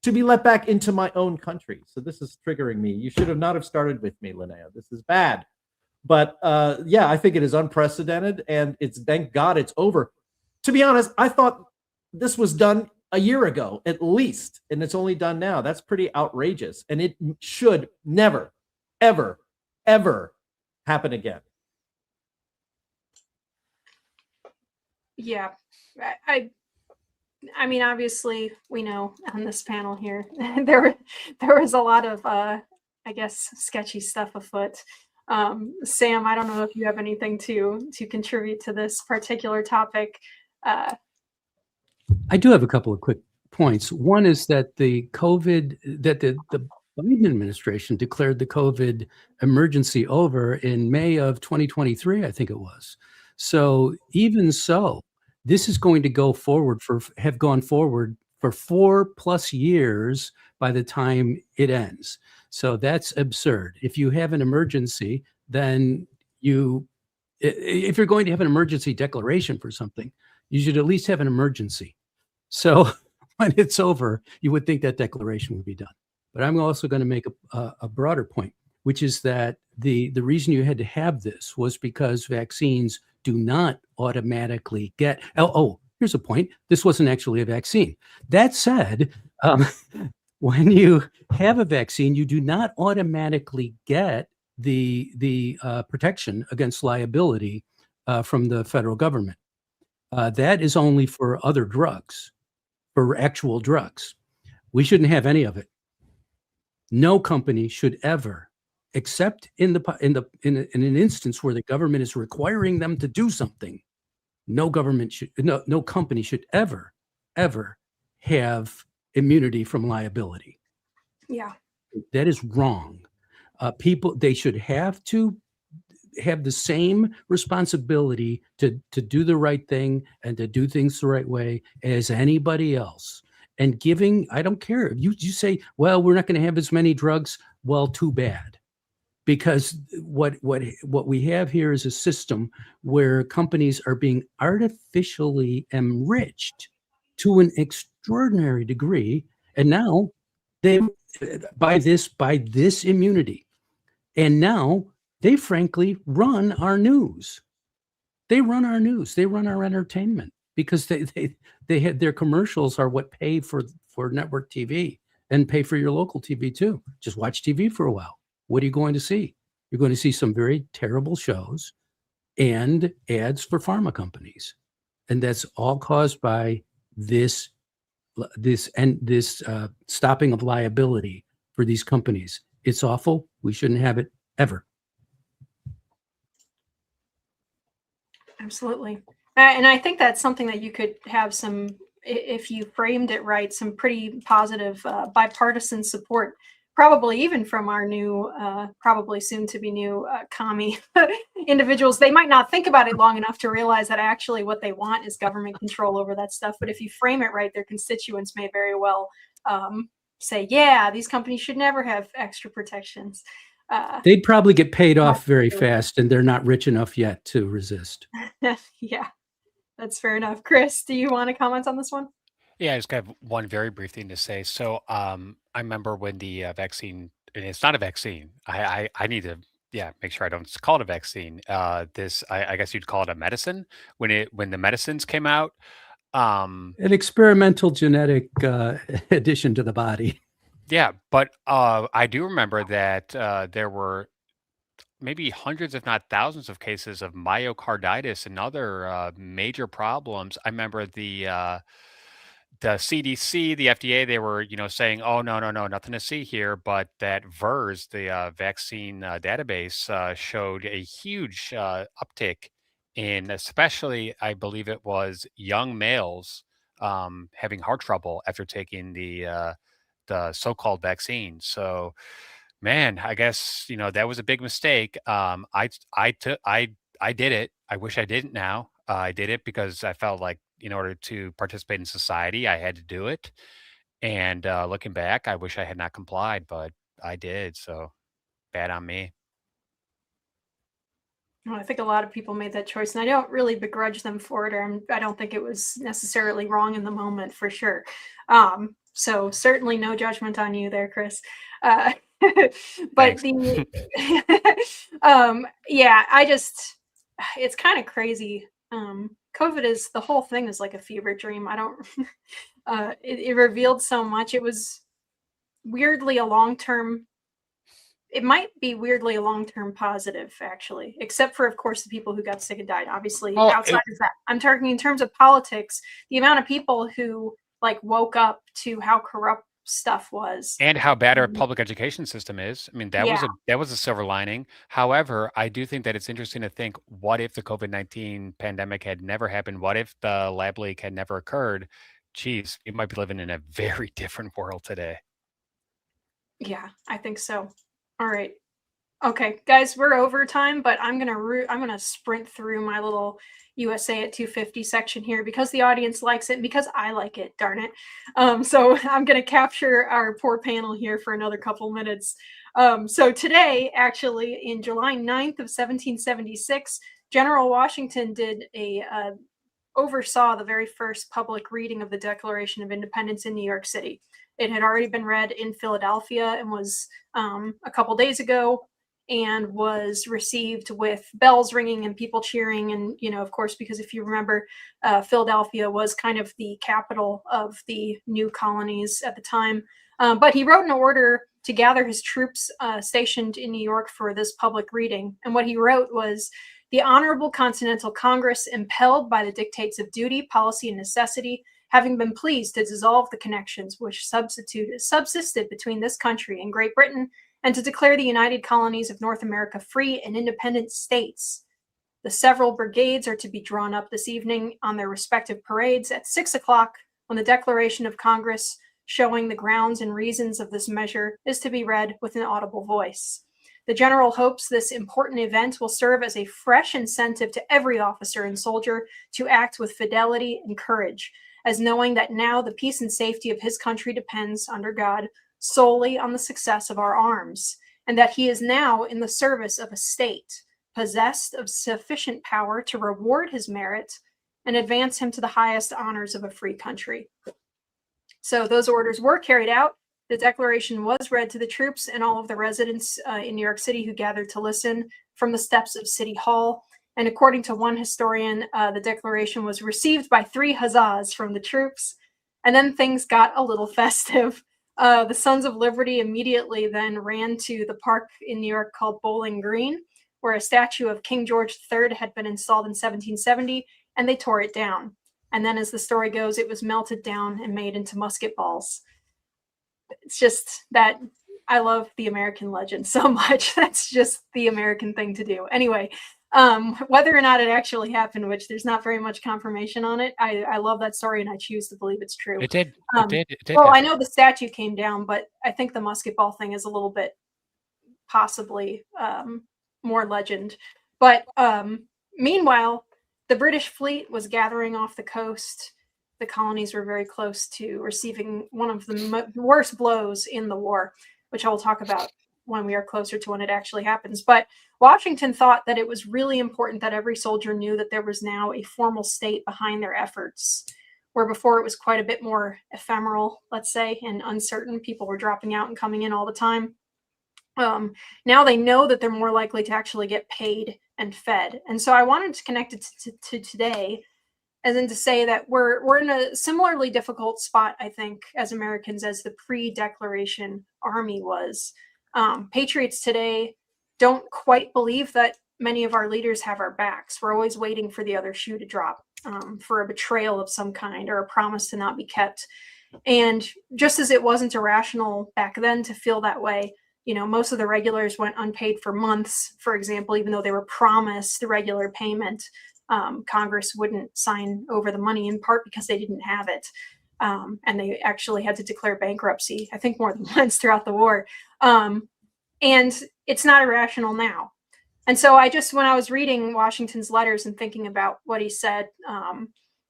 to be let back into my own country. So this is triggering me. You should have not have started with me, Linnea. This is bad. But yeah, I think it is unprecedented, and thank God it's over. To be honest, I thought this was done a year ago at least, and it's only done now. That's pretty outrageous, and it should never, ever, ever happen again. Yeah, I mean, obviously, we know on this panel here there was a lot of I guess sketchy stuff afoot. Sam, I don't know if you have anything to contribute to this particular topic. I do have a couple of quick points. One is that the Biden administration declared the COVID emergency over in May of 2023, I think it was. So even so, this is going to have gone forward for 4+ years by the time it ends. So that's absurd. If you have an emergency, then if you're going to have an emergency declaration for something, you should at least have an emergency. So when it's over, you would think that declaration would be done. But I'm also going to make a broader point, which is that the reason you had to have this was because vaccines do not automatically get. Oh, here's a point. This wasn't actually a vaccine. That said, when you have a vaccine, you do not automatically get the protection against liability from the federal government. That is only for other drugs, for actual drugs. We shouldn't have any of it. No company should ever, except in an instance where the government is requiring them to do something, no company should ever have immunity from liability. Yeah, that is wrong. They should have to have the same responsibility to do the right thing and to do things the right way as anybody else. And I don't care if you say, well, we're not going to have as many drugs. Well, too bad. Because what we have here is a system where companies are being artificially enriched to an extraordinary degree, and now by this immunity, and now they frankly run our news. They run our news. They run our entertainment because they had their commercials are what pay for network TV and pay for your local TV too. Just watch TV for a while. What are you going to see? You're going to see some very terrible shows and ads for pharma companies. And that's all caused by this stopping of liability for these companies. It's awful. We shouldn't have it ever. Absolutely. And I think that's something that you could have if you framed it right, some pretty positive bipartisan support, probably even from our new, probably soon to be new commie individuals. They might not think about it long enough to realize that actually what they want is government control over that stuff. But if you frame it right, their constituents may very well say, yeah, these companies should never have extra protections. They'd probably get paid off very fast, and they're not rich enough yet to resist. Yeah, that's fair enough. Chris, do you want to comment on this one? Yeah, I just have one very brief thing to say. So I remember when the vaccine, and it's not a vaccine. I need to make sure I don't call it a vaccine. I guess you'd call it a medicine when the medicines came out. An experimental genetic addition to the body. Yeah, but I do remember that there were maybe hundreds, if not thousands, of cases of myocarditis and other major problems. I remember the CDC, the FDA, they were, saying, "Oh, no, no, no, nothing to see here." But that VERS, the vaccine database, showed a huge uptick in, especially, I believe it was young males having heart trouble after taking the so-called vaccine. So, man, I guess that was a big mistake. I did it. I wish I didn't now. I did it because I felt like in order to participate in society, I had to do it. And looking back, I wish I had not complied, but I did. So bad on me. Well, I think a lot of people made that choice, and I don't really begrudge them for it, or I don't think it was necessarily wrong in the moment, for sure. So certainly no judgment on you there, Chris. But it's kind of crazy. COVID the whole thing is like a fever dream. It revealed so much. It was weirdly it might be weirdly a long-term positive, actually, except for, of course, the people who got sick and died. Obviously, outside of that, I'm talking in terms of politics, the amount of people who woke up to how corrupt stuff was and how bad our public education system is. I mean, that was a silver lining. However, I do think that it's interesting to think, what if the COVID-19 pandemic had never happened? What if the lab leak had never occurred? Geez, we might be living in a very different world today. Yeah, I think so. All right. Okay, guys, we're over time, but I'm gonna sprint through my little USA at 250 section here because the audience likes it and because I like it, darn it. So I'm gonna capture our poor panel here for another couple minutes. So today, actually, in July 9th of 1776, General Washington oversaw the very first public reading of the Declaration of Independence in New York City. It had already been read in Philadelphia and was a couple days ago, and was received with bells ringing and people cheering. And, of course, because if you remember, Philadelphia was kind of the capital of the new colonies at the time. But he wrote an order to gather his troops stationed in New York for this public reading. And what he wrote was, "The Honorable Continental Congress, impelled by the dictates of duty, policy, and necessity, having been pleased to dissolve the connections which subsisted between this country and Great Britain, and to declare the United Colonies of North America free and independent states. The several brigades are to be drawn up this evening on their respective parades at 6 o'clock, when the Declaration of Congress, showing the grounds and reasons of this measure, is to be read with an audible voice. The General hopes this important event will serve as a fresh incentive to every officer and soldier to act with fidelity and courage, as knowing that now the peace and safety of his country depends, under God, solely on the success of our arms, and that he is now in the service of a state possessed of sufficient power to reward his merit and advance him to the highest honors of a free country." So those orders were carried out. The declaration was read to the troops and all of the residents in New York City who gathered to listen from the steps of City Hall. And according to one historian, the declaration was received by 3 huzzas from the troops. And then things got a little festive. The Sons of Liberty immediately then ran to the park in New York called Bowling Green, where a statue of King George III had been installed in 1770, and they tore it down. And then, as the story goes, it was melted down and made into musket balls. It's just that I love the American legend so much. That's just the American thing to do. Anyway, Whether or not it actually happened, which there's not very much confirmation on it. I love that story and I choose to believe it's true. It did. It did. Well, I happen. know the statue came down, but I think the musket ball thing is a little bit possibly more legend. But meanwhile, the British fleet was gathering off the coast. The colonies were very close to receiving one of the worst blows in the war, which I will talk about when we are closer to when it actually happens. But Washington thought that it was really important that every soldier knew that there was now a formal state behind their efforts, where before it was quite a bit more ephemeral, let's say, and uncertain. People were dropping out and coming in all the time. Now they know that they're more likely to actually get paid and fed. And so I wanted to connect it to today, as in to say that we're in a similarly difficult spot, I think, as Americans, as the pre-declaration Army was. Patriots today don't quite believe that many of our leaders have our backs. We're always waiting for the other shoe to drop, for a betrayal of some kind or a promise to not be kept. And just as it wasn't irrational back then to feel that way, you know, most of the regulars went unpaid for months, for example, even though they were promised the regular payment. Congress wouldn't sign over the money, in part because they didn't have it. And they actually had to declare bankruptcy, I think more than once throughout the war. And it's not irrational now. And so when I was reading Washington's letters and thinking about what he said,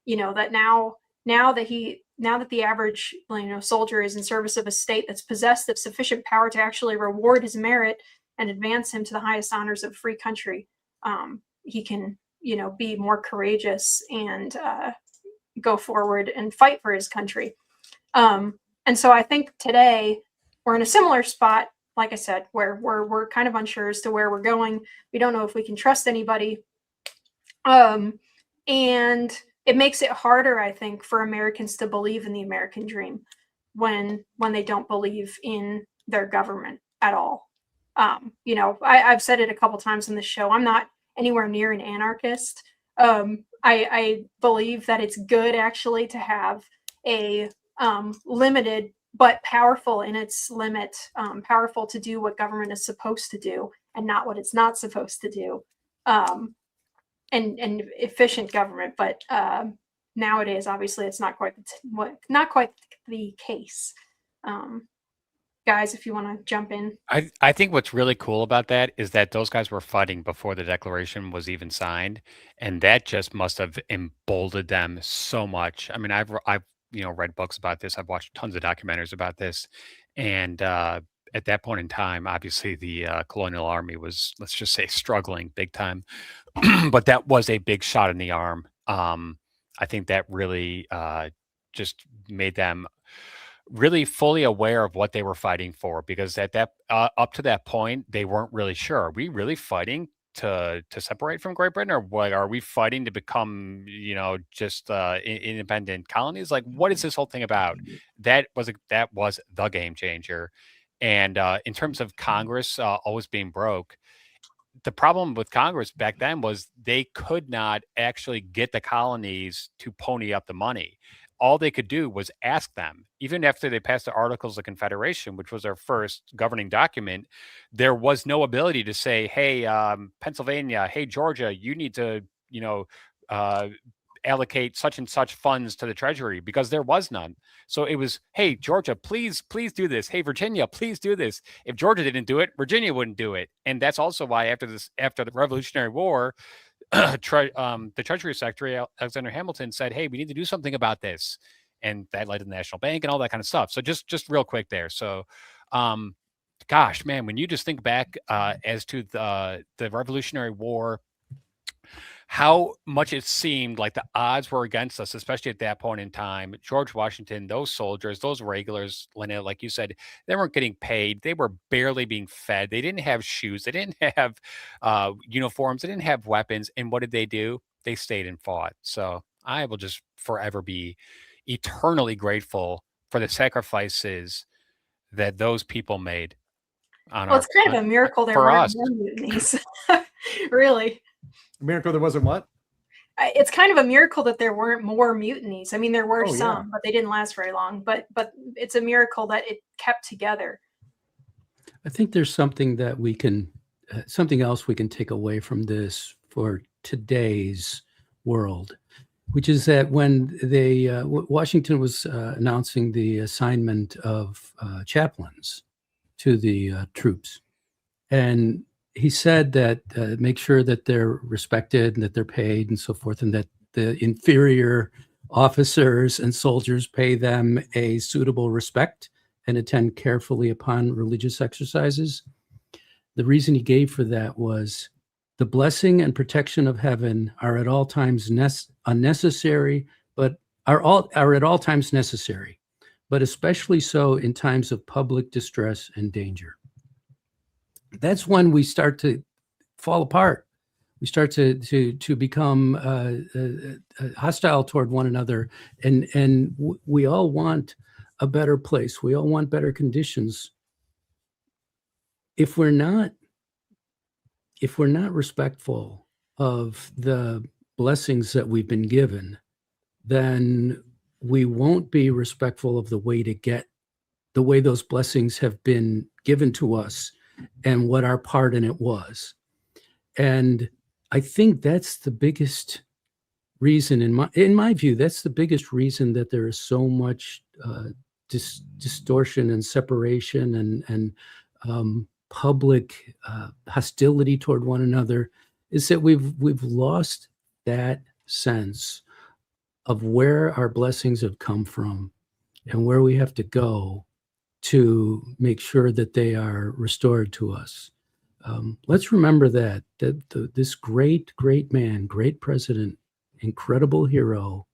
you know, that now that the average, you know, soldier is in service of a state that's possessed of sufficient power to actually reward his merit and advance him to the highest honors of a free country, he can, you know, be more courageous and go forward and fight for his country. And so I think today we're in a similar spot, like I said, where we're kind of unsure as to where we're going. We don't know if we can trust anybody. And it makes it harder, I think, for Americans to believe in the American dream when they don't believe in their government at all. You know, I've said it a couple times in the show. I'm not anywhere near an anarchist. I believe that it's good actually to have a limited but powerful in its limit, powerful to do what government is supposed to do and not what it's not supposed to do. And efficient government, but nowadays, obviously, it's not quite the case. Guys, if you want to jump in, I think what's really cool about that is that those guys were fighting before the declaration was even signed, and that just must have emboldened them so much. I mean, I've you know, read books about this. I've watched tons of documentaries about this, and at that point in time, obviously, the colonial army was, let's just say, struggling big time. But that was a big shot in the arm. I think that really just made them really fully aware of what they were fighting for, because at that up to that point, they weren't really sure. Are we really fighting to separate from Great Britain, or what? Are we fighting to become, you know, just independent colonies? Like, what is this whole thing about? That was the game changer. And in terms of Congress always being broke, the problem with Congress back then was they could not actually get the colonies to pony up the money. All they could do was ask them. Even after they passed the Articles of Confederation, which was our first governing document, there was no ability to say, hey, Pennsylvania, hey, Georgia, you need to, you know, allocate such and such funds to the Treasury, because there was none. So it was, hey, Georgia, please do this. Hey, Virginia, please do this. If Georgia didn't do it, Virginia wouldn't do it. And that's also why after the Revolutionary War, the Treasury Secretary, Alexander Hamilton, said, hey, we need to do something about this. And that led to the National Bank and all that kind of stuff. So just real quick there. So, gosh, man, when you just think back as to the Revolutionary War, how much it seemed like the odds were against us, especially at that point in time. George Washington, those soldiers, those regulars, Linnea, like you said, they weren't getting paid. They were barely being fed. They didn't have shoes. They didn't have uniforms. They didn't have weapons. And what did they do? They stayed and fought. So I will just forever be eternally grateful for the sacrifices that those people made. It's kind of a miracle there weren't more mutinies. Really. A miracle there wasn't what? It's kind of a miracle that there weren't more mutinies. I mean, there were some, but they didn't last very long. But it's a miracle that it kept together. I think there's something that something else we can take away from this for today's world, which is that when Washington was announcing the assignment of chaplains to the troops, and he said that make sure that they're respected and that they're paid and so forth, and that the inferior officers and soldiers pay them a suitable respect and attend carefully upon religious exercises. The reason he gave for that was the blessing and protection of heaven are at all times unnecessary, but are at all times necessary, but especially so in times of public distress and danger. That's when we start to fall apart. We start to become hostile toward one another, and we all want a better place. We all want better conditions. If we're not respectful of the blessings that we've been given, then we won't be respectful of the way those blessings have been given to us and what our part in it was. And I think that's the biggest reason, in my view, that's the biggest reason that there is so much distortion and separation and public hostility toward one another, is that we've lost that sense of where our blessings have come from and where we have to go to make sure that they are restored to us. Let's remember that this great man, great president, incredible hero,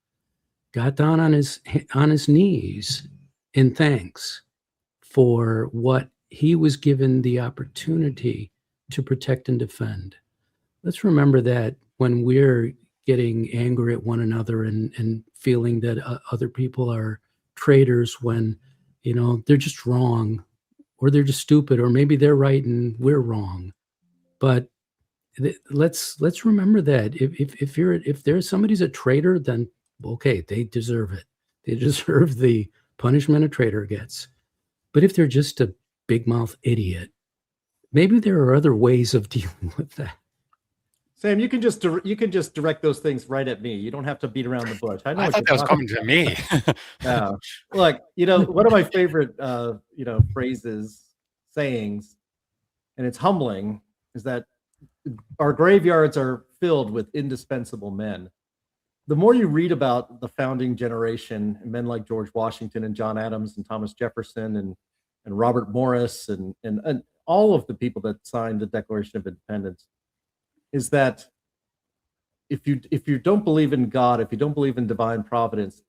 got down on his knees in thanks for what he was given the opportunity to protect and defend. Let's remember that when we're getting angry at one another and feeling that other people are traitors when, they're just wrong, or they're just stupid, or maybe they're right and we're wrong. But let's remember that if there's somebody's a traitor, then okay, they deserve it. They deserve the punishment a traitor gets. But if they're just a big mouth idiot, maybe there are other ways of dealing with that. Sam, you can just direct those things right at me. You don't have to beat around the bush. I thought that was coming to me. Yeah. Look, one of my favorite sayings, and it's humbling, is that our graveyards are filled with indispensable men. The more you read about the founding generation, and men like George Washington and John Adams and Thomas Jefferson and Robert Morris and all of the people that signed the Declaration of Independence, is that if you don't believe in God, if you don't believe in divine providence,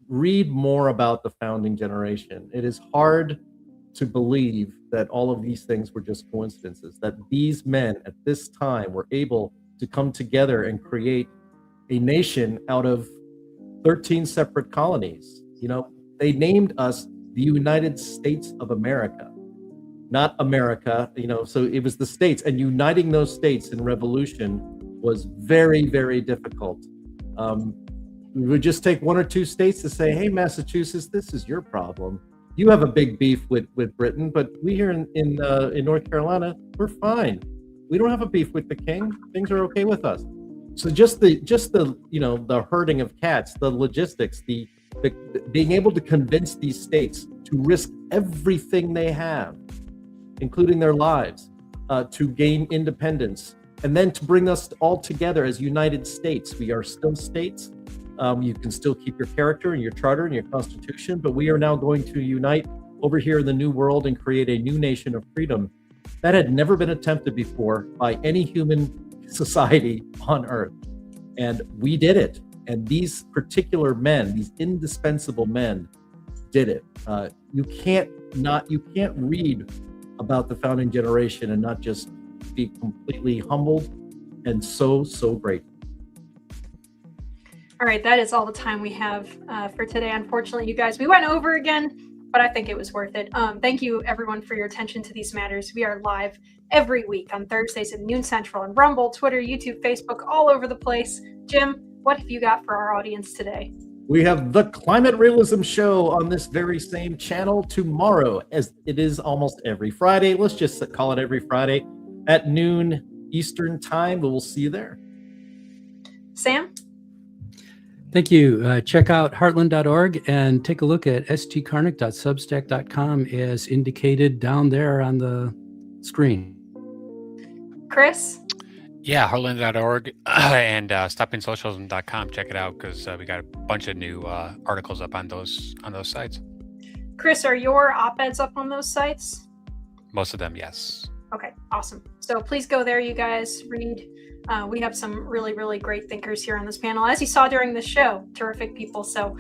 read more about the founding generation. It is hard to believe that all of these things were just coincidences, that these men at this time were able to come together and create a nation out of 13 separate colonies. They named us the United States of America, not America, so it was the states, and uniting those states in revolution was very, very difficult. We would just take one or two states to say, hey, Massachusetts, this is your problem. You have a big beef with Britain, but we here in North Carolina, we're fine. We don't have a beef with the king. Things are okay with us. So just the herding of cats, the logistics, the being able to convince these states to risk everything they have, including their lives, to gain independence, and then to bring us all together as United States. We are still states. You can still keep your character and your charter and your constitution, but we are now going to unite over here in the new world and create a new nation of freedom that had never been attempted before by any human society on earth. And we did it. And these particular men, these indispensable men, did it. You can't read about the founding generation and not just be completely humbled and so grateful. All right, that is all the time we have for today. Unfortunately, you guys, we went over again, but I think it was worth it. Thank you, everyone, for your attention to these matters. We are live every week on Thursdays at noon Central on Rumble, Twitter, YouTube, Facebook, all over the place. Jim, what have you got for our audience today? We have the Climate Realism Show on this very same channel tomorrow, as it is almost every Friday. Let's just call it every Friday at noon Eastern time. We'll see you there. Sam? Thank you. Check out heartland.org and take a look at stkarnick.substack.com as indicated down there on the screen. Chris? Yeah, heartland.org and stoppingsocialism.com. Check it out because we got a bunch of new articles up on those sites. Chris, are your op-eds up on those sites? Most of them, yes. Okay, awesome. So please go there, you guys, read. We have some really, really great thinkers here on this panel, as you saw during the show. Terrific people. So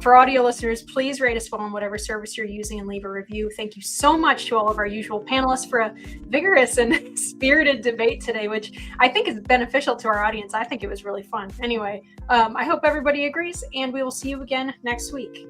for audio listeners, please rate us well on whatever service you're using and leave a review. Thank you so much to all of our usual panelists for a vigorous and spirited debate today, which I think is beneficial to our audience. I think it was really fun. Anyway, I hope everybody agrees, and we will see you again next week.